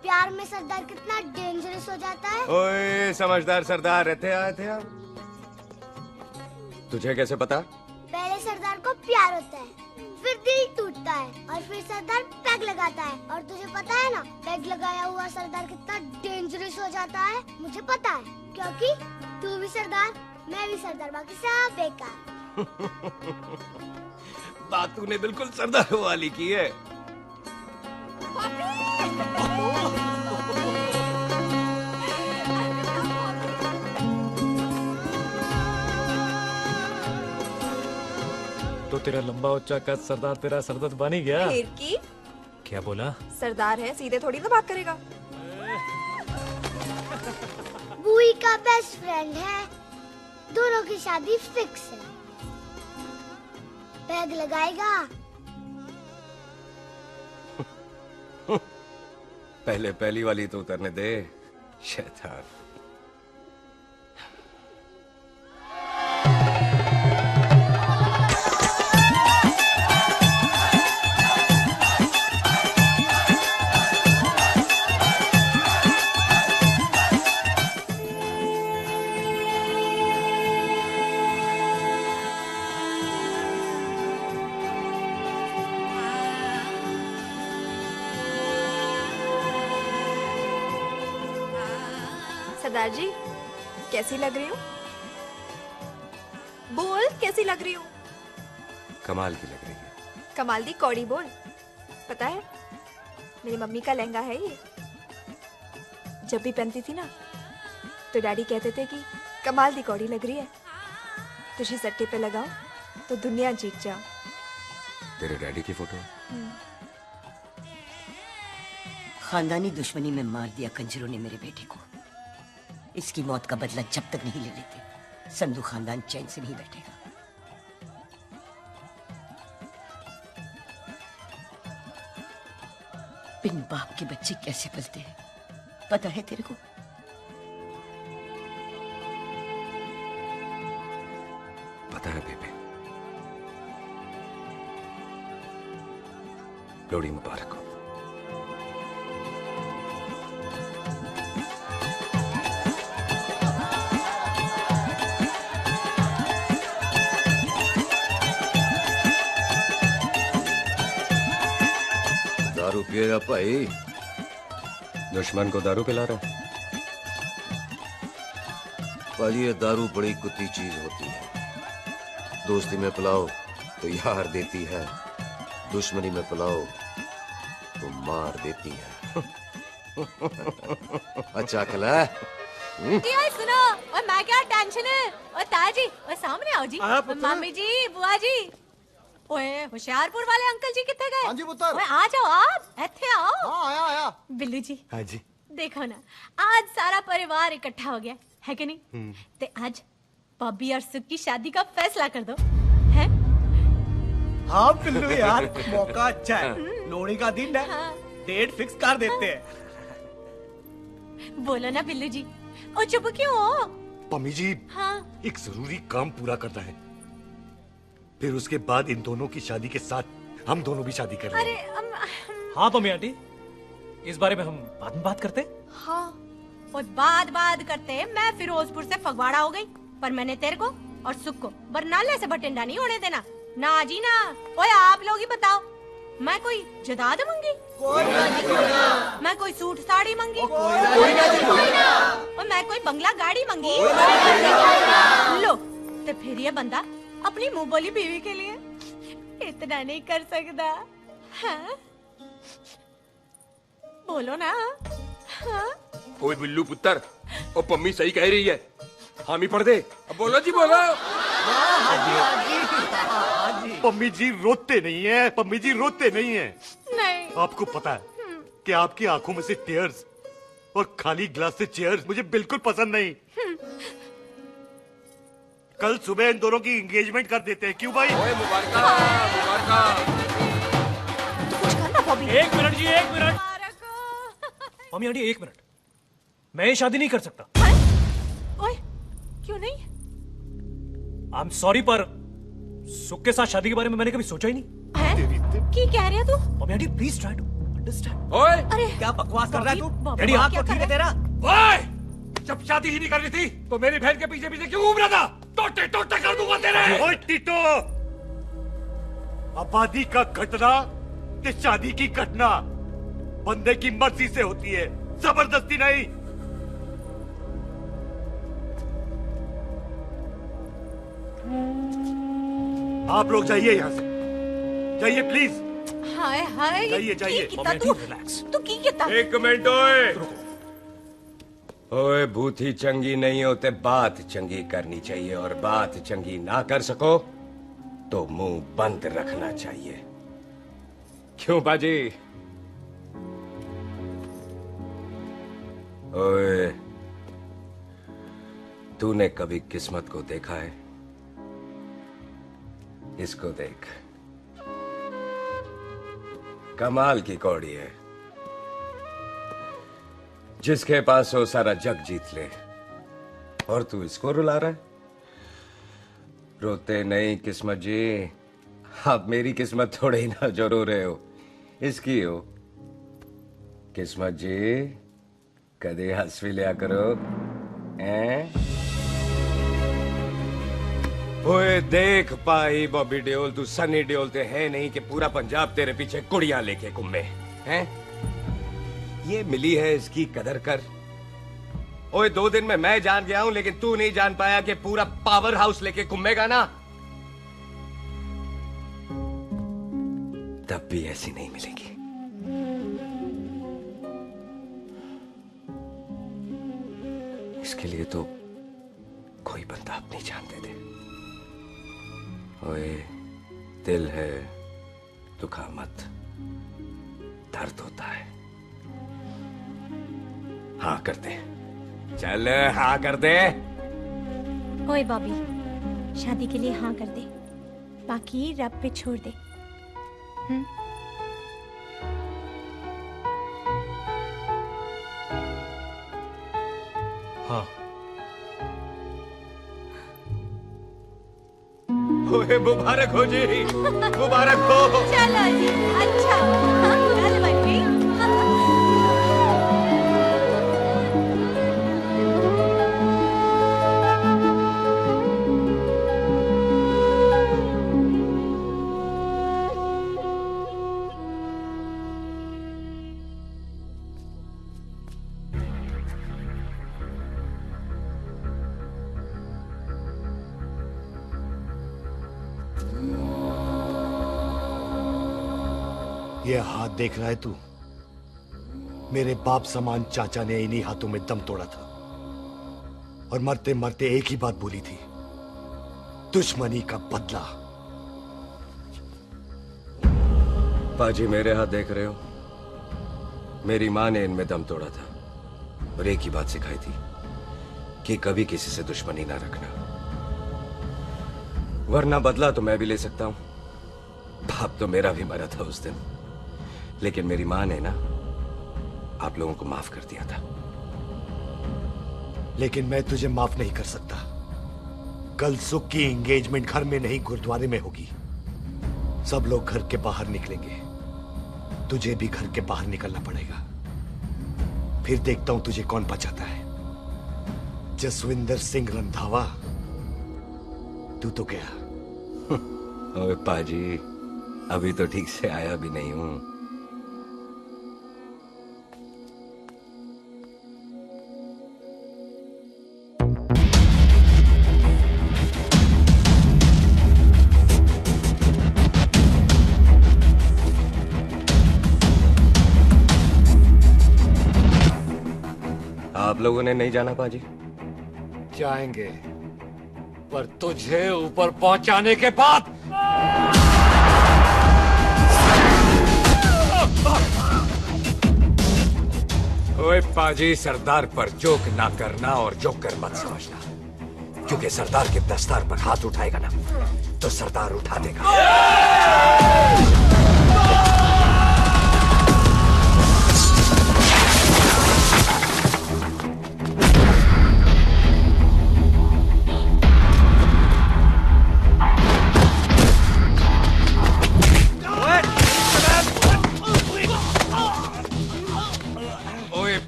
प्यार में सरदार कितना डेंजरस हो जाता है। ओए समझदार सरदार रहते आए थे आप। तुझे कैसे पता? पहले सरदार को प्यार होता है, फिर दिल टूटता है और फिर सरदार पैग लगाता है। और तुझे पता है ना पैग लगाया हुआ सरदार कितना डेंजरस हो जाता है। मुझे पता है क्योंकि तू भी सरदार मैं भी सरदार, बाकी सब बेकार। बात तूने बिल्कुल सरदार वाली की है। तो तेरा लंबा उच्चा कद सरदार तेरा सरदर्द बन ही गया। फिर की? क्या बोला? सरदार है सीधे थोड़ी ना बात करेगा। बुई का बेस्ट फ्रेंड है, दोनों की शादी फिक्स है। पैग लगाएगा। पहले पहली वाली तो उतरने दे शैतान। सरदार जी कैसी लग रही हूँ? बोल कैसी लग रही हूँ? कमाल की लग रही है। कमाल दी कौड़ी बोल। पता है मेरी मम्मी का लहंगा है ये। जब भी पहनती थी ना तो डैडी कहते थे कि कमाल दी कौड़ी लग रही है, तुझे सट्टे पे लगाओ तो दुनिया जीत जाओ। तेरे डैडी की फोटो? खानदानी दुश्मनी में मार दिया कंजरों ने मेरे बेटे को। इसकी मौत का बदला जब तक नहीं ले लेते संधू खानदान चैन से नहीं बैठेगा। बिन बाप के बच्चे कैसे पलते हैं पता है तेरे को? पता है बेबे। लोहड़ी मुबारक हो। दारू पिएगा भाई? दुश्मन को दारू पिला रहा? भाजी ये दारू बड़ी कुत्ती चीज होती है। दोस्ती में पिलाओ तो यार देती है, दुश्मनी में पिलाओ तो मार देती है। अच्छा खिला है? यार सुनो, और मैं क्या टेंशन है? और ताजी, और सामने आओ जी। मामी जी, बुआ जी। ओए होशियारपुर वाले अंकल जी कितने गए? हाँ जी पुत्र। ओए आ जाओ आप, इत्थे आओ। हाँ आया आया। बिल्लू जी। हाँ जी। देखो ना, आज सारा परिवार इकट्ठा हो गया है कि नहीं? ते आज बॉबी और सुख की शादी का फैसला कर दो, हैं? हाँ बिल्लू यार, मौका अच्छा है, लोहड़ी का दिन है, डेट फिक्स कर देते हैं। बोलो ना बिल्लू जी, ओ चुप क्यों हो? पम्मी जी, हाँ। एक जरूरी काम पूरा करना है, फिर उसके बाद इन दोनों की शादी के साथ हम दोनों भी शादी कर अरे लेंगे। हाँ पम्मी आंटी, इस बारे में हम बाद में बात करते। हाँ, और बात करते मैं फिरोजपुर से फगवाड़ा हो गई, पर मैंने तेरे को और सुख को बरनाले से बठिंडा नहीं होने देना। ना जी ना। ओए आप लोग ही बताओ, मैं कोई जदाद मंगी? मैं कोई सूट साड़ी मंगी? और मैं कोई बंगला गाड़ी मंगी? लो, तो फिर ये बंदा अपनी मुंह बोली बीवी के लिए इतना नहीं कर सकता, हाँ? बोलो ना। हाँ? ओए बिल्लू पुत्र, ओ पम्मी सही कह रही है, हामी पढ़ दे। अब बोलो जी बोलो। पम्मी जी रोते नहीं है, पम्मी जी रोते नहीं है। नहीं। आपको पता है कि आपकी आंखों में से टीयर्स और खाली ग्लास से चेयर्स मुझे बिल्कुल पसंद नहीं। कल सुबह इन दोनों की एंगेजमेंट कर देते हैं, क्यों भाई? एक मिनट जी, एक मिनट। मम्मी आंटी एक मिनट, मैं ये शादी नहीं कर सकता। ओए, क्यों नहीं? आई एम सॉरी, पर सुख के साथ शादी के बारे में मैंने कभी सोचा ही नहीं। हैं? की कह रही है तू? Mummy aunty please try to understand. ओए, अरे क्या बकवास कर रहा है तू? डैडी दिमाग तो ठीक है तेरा? ओए, जब शादी ही नहीं करनी थी तो मेरी बहन के पीछे पीछे क्यों घूम रहा था? टोटे टोटे कर दूंगा तेरे। ओए टीटो, आबादी का घटना कि शादी की घटना बंदे की मर्जी से होती है, जबरदस्ती नहीं। आप लोग जाइए यहाँ से, जाइए प्लीज। हाय हाय, जाइए जाइए। तू की कितना? एक मिनट ओए। ओए भूथी चंगी नहीं होते, बात चंगी करनी चाहिए, और बात चंगी ना कर सको तो मुंह बंद रखना चाहिए। क्यों बाजी? ओए, तूने कभी किस्मत को देखा है? इसको देख, कमाल की कौड़ी है, जिसके पास हो सारा जग जीत ले, और तू इसको रुला रहा है? रोते नहीं किस्मत जी, आप मेरी किस्मत थोड़े ही ना जो रो रहे हो, इसकी हो। किस्मत जी कदे हंस भी लिया करो, हैं? ओए देख पाई बॉबी देओल, तू सनी देओल ते है नहीं कि पूरा पंजाब तेरे पीछे कुड़ियां लेके घूमे, हैं? ये मिली है, इसकी कदर कर। ओए 2 दिन में मैं जान गया हूं, लेकिन तू नहीं जान पाया कि पूरा पावर हाउस लेके घूमेगा ना, तब भी ऐसी नहीं मिलेगी। इसके लिए तो कोई बंदा अपनी जान दे दे। ओए, दिल है, दुखा मत, दर्द होता है। हाँ कर दे, चल हाँ कर दे। ओए बॉबी, शादी के लिए हाँ कर दे, बाकी रब पे छोड़ दे। हाँ। ओए मुबारक हो जी, मुबारक हो। चलो जी, अच्छा। चल बच्ची। ये हाथ देख रहा है तू? मेरे बाप समान चाचा ने इन्हीं हाथों में दम तोड़ा था, और मरते मरते एक ही बात बोली थी, दुश्मनी का बदला। पाजी मेरे हाथ देख रहे हो? मेरी माँ ने इनमें दम तोड़ा था और एक ही बात सिखाई थी कि कभी किसी से दुश्मनी ना रखना, वरना बदला तो मैं भी ले सकता हूं। बाप तो मेरा भी मरा था उस दिन, लेकिन मेरी माँ ने ना आप लोगों को माफ कर दिया था। लेकिन मैं तुझे माफ नहीं कर सकता। कल सुख की एंगेजमेंट घर में नहीं गुरुद्वारे में होगी। सब लोग घर के बाहर निकलेंगे, तुझे भी घर के बाहर निकलना पड़ेगा। फिर देखता हूं तुझे कौन बचाता है। जसविंदर सिंह रंधावा, तू तो गया। ओए पाजी, अभी तो ठीक से आया भी नहीं हूं। आप लोगों ने नहीं जाना पाजी? जाएंगे, पर तुझे ऊपर पहुंचाने के बाद। ओए पाजी, सरदार पर जोक ना करना और जोकर मत समझना, क्योंकि सरदार के दस्तार पर हाथ उठाएगा ना तो सरदार उठा देगा।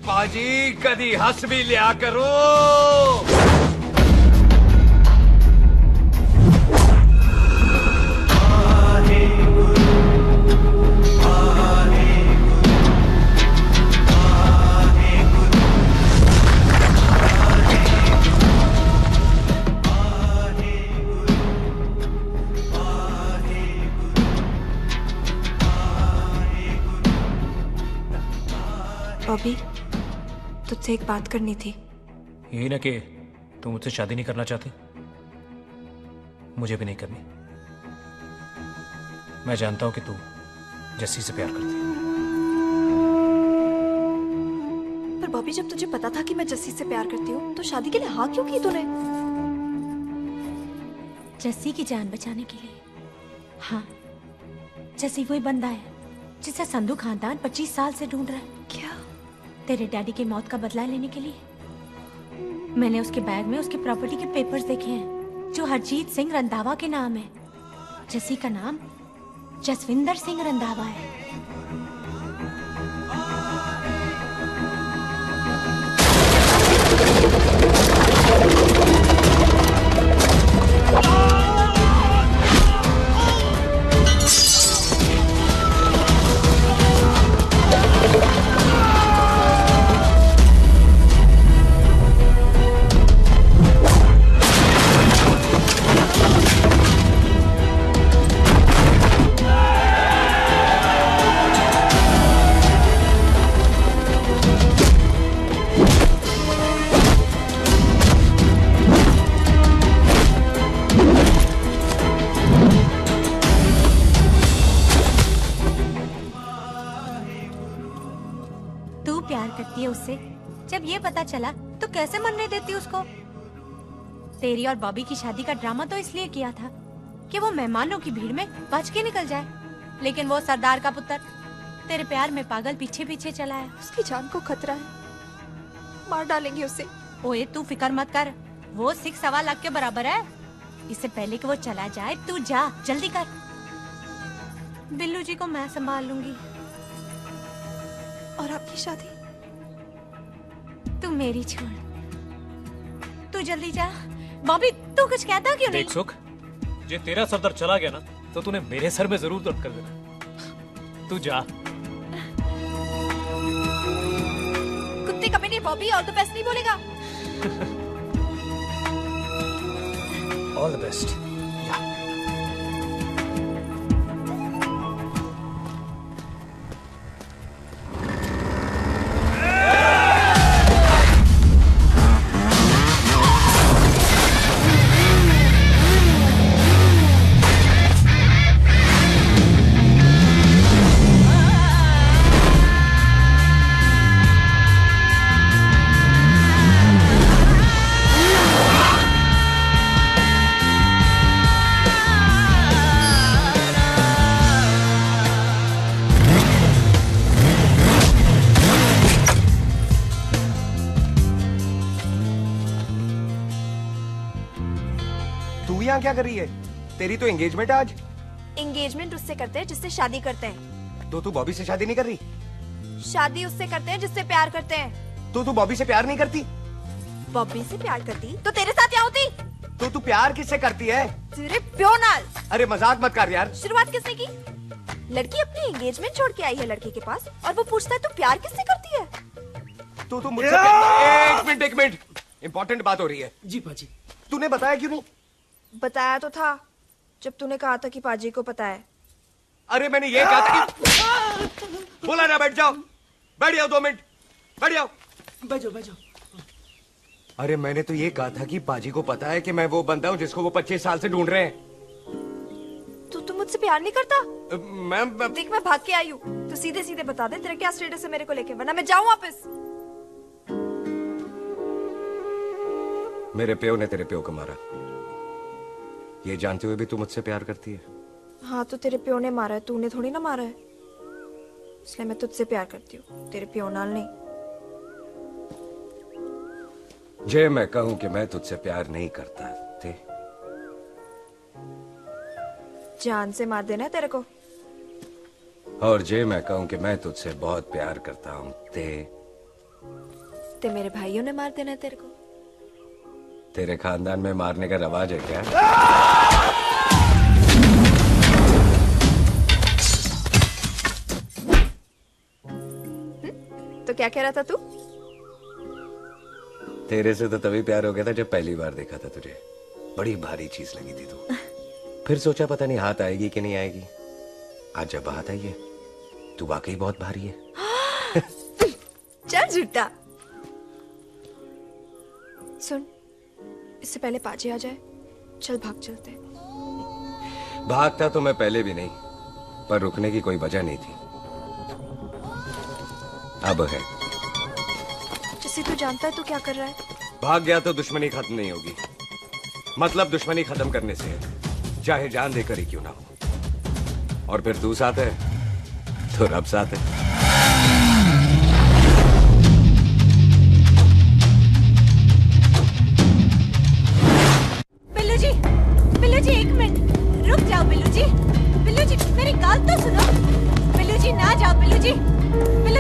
पाजी, कदी हंस भी लिया करो। बॉबी, तुझसे एक बात करनी थी। यही ना कि तू मुझसे शादी नहीं करना चाहती, मुझे भी नहीं करनी। मैं जानता हूं कि तू जस्सी से प्यार करती है। पर बॉबी, जब तुझे पता था कि मैं जस्सी से प्यार करती हूँ तो शादी के लिए हाँ क्यों की तूने? जस्सी की जान बचाने के लिए। हाँ, जस्सी वही बंदा है जिसे संधू खानदान 25 साल से ढूंढ रहा है। क्या? तेरे डैडी की मौत का बदला लेने के लिए। मैंने उसके बैग में उसके प्रॉपर्टी के पेपर्स देखे हैं जो हरजीत सिंह रंधावा के नाम है। जस्सी का नाम जसविंदर सिंह रंधावा है। उससे जब ये पता चला तो कैसे मनने देती उसको? तेरी और बॉबी की शादी का ड्रामा तो इसलिए किया था कि वो मेहमानों की भीड़ में बच के निकल जाए, लेकिन वो सरदार का पुत्र तेरे प्यार में पागल पीछे पीछे चला है। उसकी जान को खतरा है, मार डालेंगे उसे। ओए तू फिक्र मत कर, वो 6.25 लाख के बराबर है। इससे पहले कि वो चला जाए तू जा, जल्दी कर। बिल्लू जी को मैं संभाल लूंगी। और आपकी शादी? तू मेरी छोड़, तू जल्दी जा। बॉबी तू कुछ कहता क्यों नहीं? देख सुख, ये तेरा सरदार चला गया ना तो तूने मेरे सर में जरूर दर्द कर देना। तू जा। कुत्ते कभी नहीं बॉबी, और तो बेस्ट नहीं बोलेगा। All the best. यहाँ क्या कर रही है? तेरी तो एंगेजमेंट है आज। एंगेजमेंट उससे करते हैं जिससे शादी करते हैं। तो तू बॉबी से शादी नहीं कर रही? शादी उससे करते हैं जिससे प्यार करते हैं। तो तू बॉबी से प्यार नहीं करती? बॉबी से प्यार करती तो तेरे साथ क्या होती? तो तू प्यार किससे करती है? तेरे प्यो नाल। अरे मजाक मत कर यार। शुरुआत किसने की? लड़की अपनी एंगेजमेंट छोड़ के आई है लड़के के पास और वो पूछता है तू प्यार किससे करती है? तो मुझसे एक मिनट इंपॉर्टेंट बात हो रही है। जी पाजी। तूने बताया क्यों नहीं? बताया तो था जब तूने कहा था कि पाजी को पता है। अरे मैंने ये कहा था कि बोला ना बैठ जाओ 2 मिनट बैठ जाओ। बैठो। अरे मैंने तो ये कहा था कि पाजी को पता है कि मैं वो बंदा हूँ जिसको वो 25 साल से ढूंढ रहे हैं। तू मुझसे प्यार नहीं करता? मैं देख मैं भाग के आई हूँ, तो सीधे सीधे बता दे तेरा क्या स्टेटस है मेरे को लेके, वरना मैं जाऊँ वापस। मेरे प्यो ने तेरे प्यो को मारा, ये जानते हुए भी तू मुझसे प्यार करती है? हाँ तो तेरे प्यो ने मारा है, तूने थोड़ी ना मारा है, इसलिए मैं तुझसे प्यार करती हूँ, तेरे प्यो नाल नहीं। जे मैं कहूं कि मैं तुझसे प्यार नहीं करता ते जान से मार देना है तेरे को। और जे मैं कहूं कि मैं तुझसे बहुत प्यार करता हूं ते मेरे भाइयों ने मार देना है तेरे को। तेरे खानदान में मारने का रवाज है क्या? तो क्या कह रहा था तू? तेरे से तो तभी प्यार हो गया था जब पहली बार देखा था तुझे, बड़ी भारी चीज लगी थी तू। फिर सोचा पता नहीं हाथ आएगी कि नहीं आएगी, आज जब हाथ आई है तू वाकई बहुत भारी है। चल झूठा। सुन, इससे पहले पाजी आ जाए, चल भाग चलते। भागता तो मैं पहले भी नहीं, पर रुकने की कोई वजह नहीं थी, अब है। जैसे तू जानता है तू क्या कर रहा है। भाग गया तो दुश्मनी खत्म नहीं होगी, मतलब दुश्मनी खत्म करने से चाहे जान देकर ही क्यों ना हो। और फिर तू साथ है तो रब साथ है। बिल्लू जी 1 मिनट रुक जाओ। बिल्लू जी मेरी बात तो सुनो। बिल्लू जी ना जाओ। बिल्लू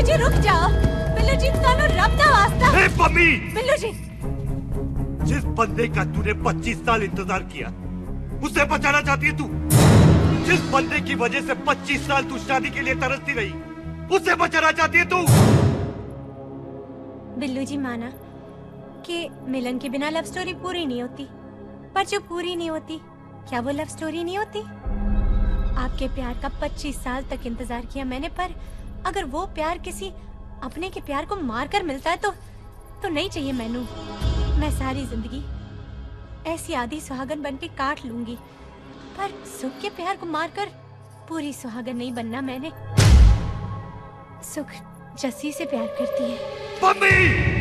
जी रुक जाओ। बिल्लू जी तानो रब दा वास्ता। ए पम्मी! बिल्लू जी, जिस बंदे का तूने 25 साल इंतजार किया उसे बचाना चाहती है तू? जिस बंदे की वजह से 25 साल तू शादी के लिए तरसती रही उसे बचाना चाहती है तू? बिल्लू जी माना कि मिलन के बिना लव स्टोरी पूरी नहीं होती, पर जो पूरी नहीं होती क्या वो लव स्टोरी नहीं होती? आपके प्यार का 25 साल तक इंतजार किया मैंने, पर अगर वो प्यार किसी अपने के प्यार को मारकर मिलता है तो नहीं चाहिए मैनू। मैं सारी जिंदगी ऐसी आधी सुहागन बन के काट लूंगी, पर सुख के प्यार को मारकर पूरी सुहागन नहीं बनना मैंने। सुख जस्सी से प्यार करती है। मम्मी!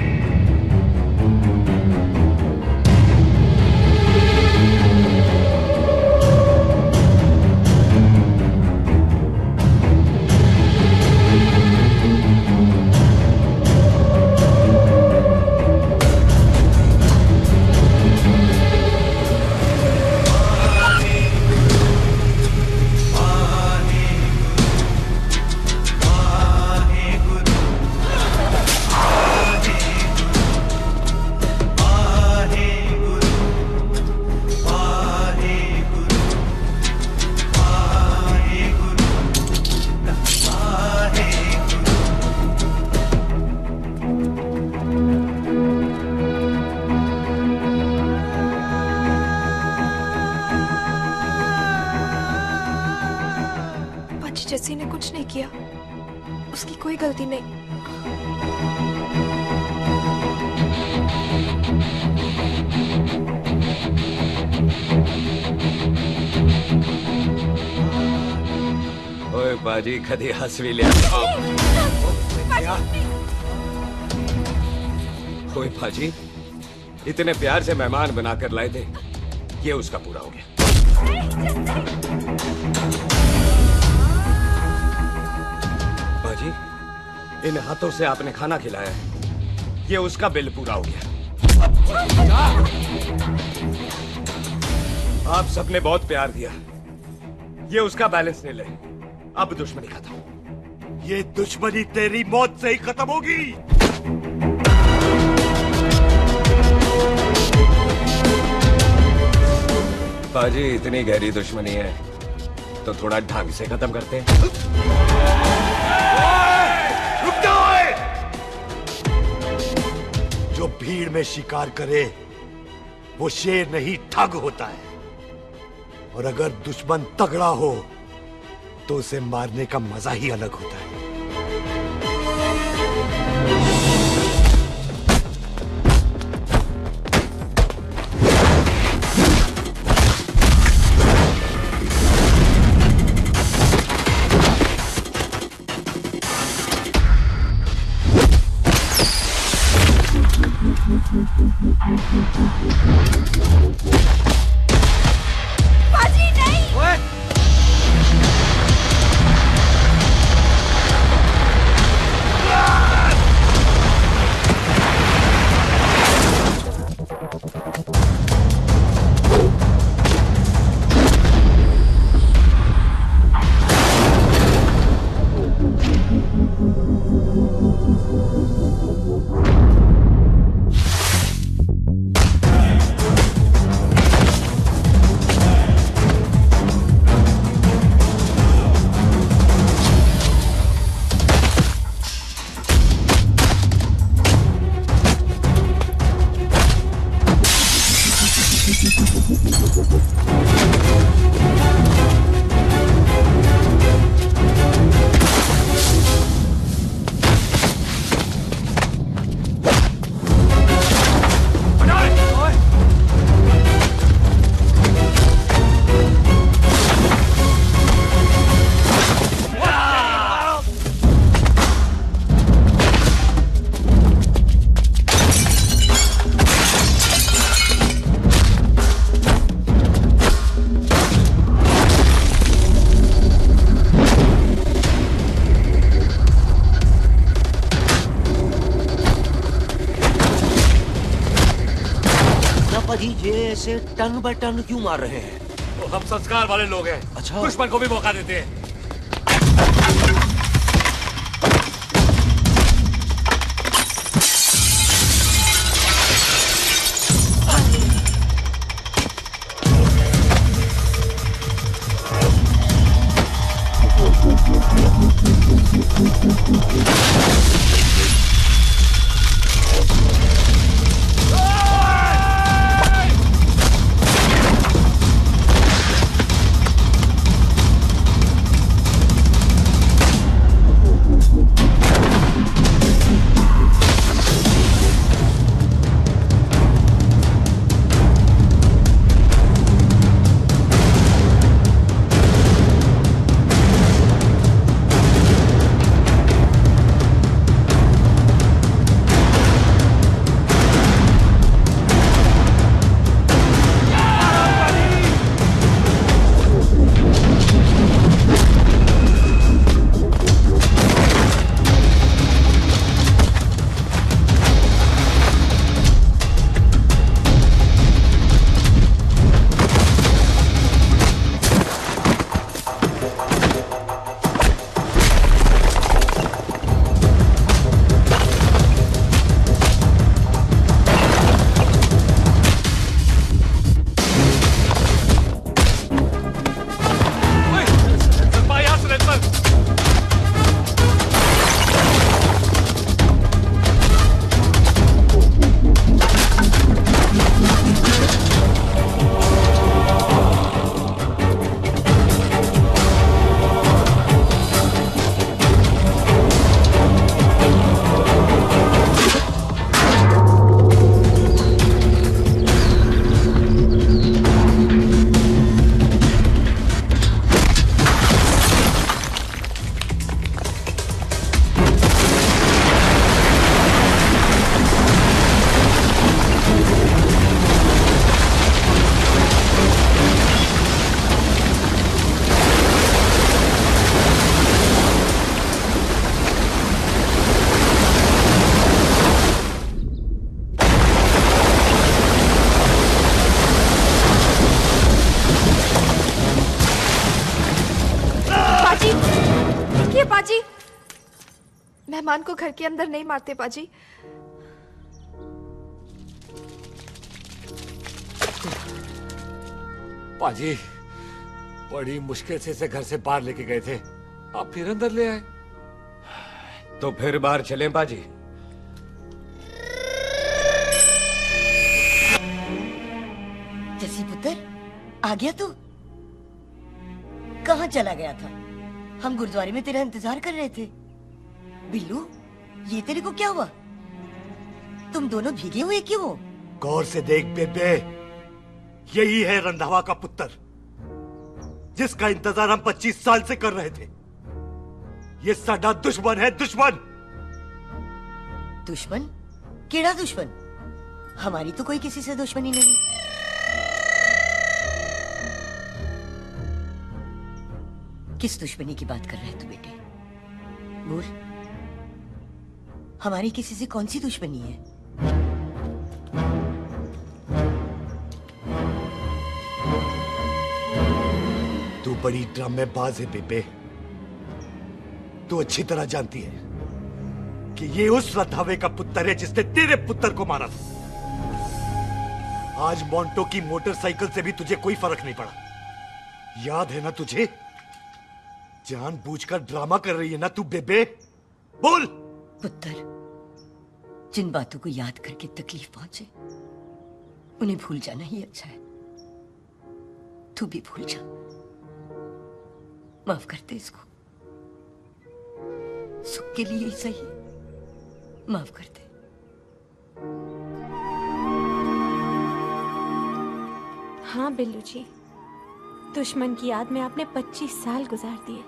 जस्सी ने कुछ नहीं किया, उसकी कोई गलती नहीं। ओए बाजी कदी हंस भी लिया। ओए बाजी इतने प्यार से मेहमान बनाकर लाए थे, ये उसका पूरा हो गया। बाजी इन हाथों से आपने खाना खिलाया है, ये उसका बिल पूरा हो गया। आप सबने बहुत प्यार दिया, ये उसका बैलेंस ले ले। अब दुश्मनी खत्म। ये दुश्मनी तेरी मौत से ही खत्म होगी। बाजी, इतनी गहरी दुश्मनी है तो थोड़ा ढंग से खत्म करते हैं। रुक जाओ! जो भीड़ में शिकार करे वो शेर नहीं ठग होता है, और अगर दुश्मन तगड़ा हो तो उसे मारने का मजा ही अलग होता है। बाजी नहीं। ओए! जी ये ऐसे टन बाय टन क्यों मार रहे हैं? तो हम संस्कार वाले लोग हैं। अच्छा। दुश्मन को भी मौका देते हैं। मेहमान को घर के अंदर नहीं मारते पाजी। पाजी बड़ी मुश्किल से इसे घर से बाहर लेके गए थे, आप फिर अंदर ले आए। तो फिर बाहर चलें पाजी। जसी पुत्र, आ गया तू? कहाँ चला गया था? हम गुरुद्वारे में तेरा इंतजार कर रहे थे। बिल्लू, ये तेरे को क्या हुआ? तुम दोनों भीगे हुए क्यों हो? गौर से देख बेबे, यही है रंधावा का पुत्र, जिसका इंतजार हम 25 साल से कर रहे थे। ये साडा दुश्मन है, दुश्मन। दुश्मन? केड़ा दुश्मन? हमारी तो कोई किसी से दुश्मनी नहीं। किस दुश्मनी की बात कर रहे तू बेटे? बोल, हमारी किसी से कौन सी दुश्मनी है? तू बड़ी ड्रामेबाज है बेबे। तू अच्छी तरह जानती है कि ये उस रंधावे का पुत्र है जिसने तेरे पुत्र को मारा था। आज मोंटो की मोटरसाइकिल से भी तुझे कोई फर्क नहीं पड़ा। याद है ना तुझे? जानबूझकर ड्रामा कर रही है ना तू बेबे? बोल। पुत्र, जिन बातों को याद करके तकलीफ पहुंचे उन्हें भूल जाना ही अच्छा है। तू भी भूल जा। माफ कर दे इसको, सुख के लिए ही सही। माफ कर दे। हाँ बिल्लू जी, दुश्मन की याद में आपने 25 साल गुजार दिए।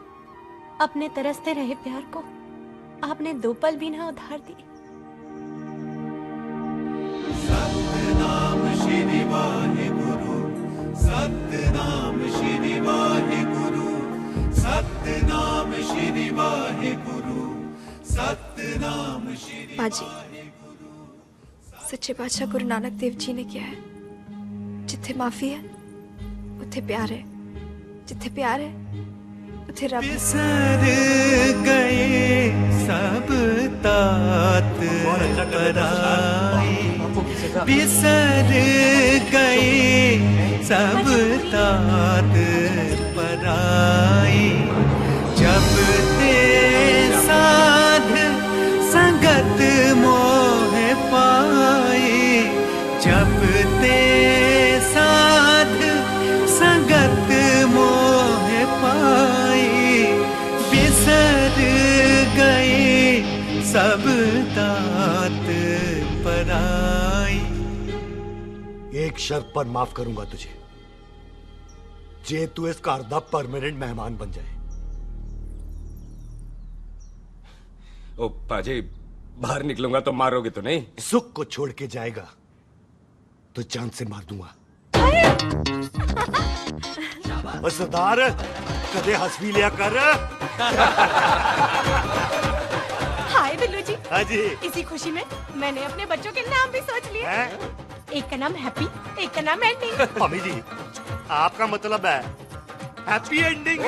अपने तरसते रहे प्यार को आपने 2 पल भी ना उधार दिए। सतनाम श्री वाहेगुरु, सतनाम श्री वाहेगुरु, सतनाम श्री वाहेगुरु, सतनाम श्री। पाजी, सच्चे बादशाह गुरु नानक देव जी ने किया है, जिथे माफी है उथे प्यार है, जिथे प्यार है उथे रब है। बिसर गए सब तात पराई, बिसर गए सब तात पराई। जब ते साध संगत मोह पाए, जब ते साध संगत मोह पाए, बिसर गए सब तात पराई। एक शर्त पर माफ करूंगा तुझे, जे तू इस घर दा परमानेंट मेहमान बन जाए। ओ पाजी, बाहर निकलूंगा तो मारोगे तो नहीं? सुख को छोड़ के जाएगा तो जान से मार दूंगा। सरदार, कदे हंस भी लिया कर। हाय बिल्लू जी। हाँ जी। इसी खुशी में मैंने अपने बच्चों के नाम भी सोच लिए। एक का नाम हैप्पी, एक का नाम एंडिंग। मम्मी जी, आपका मतलब है हैप्पी एंडिंग।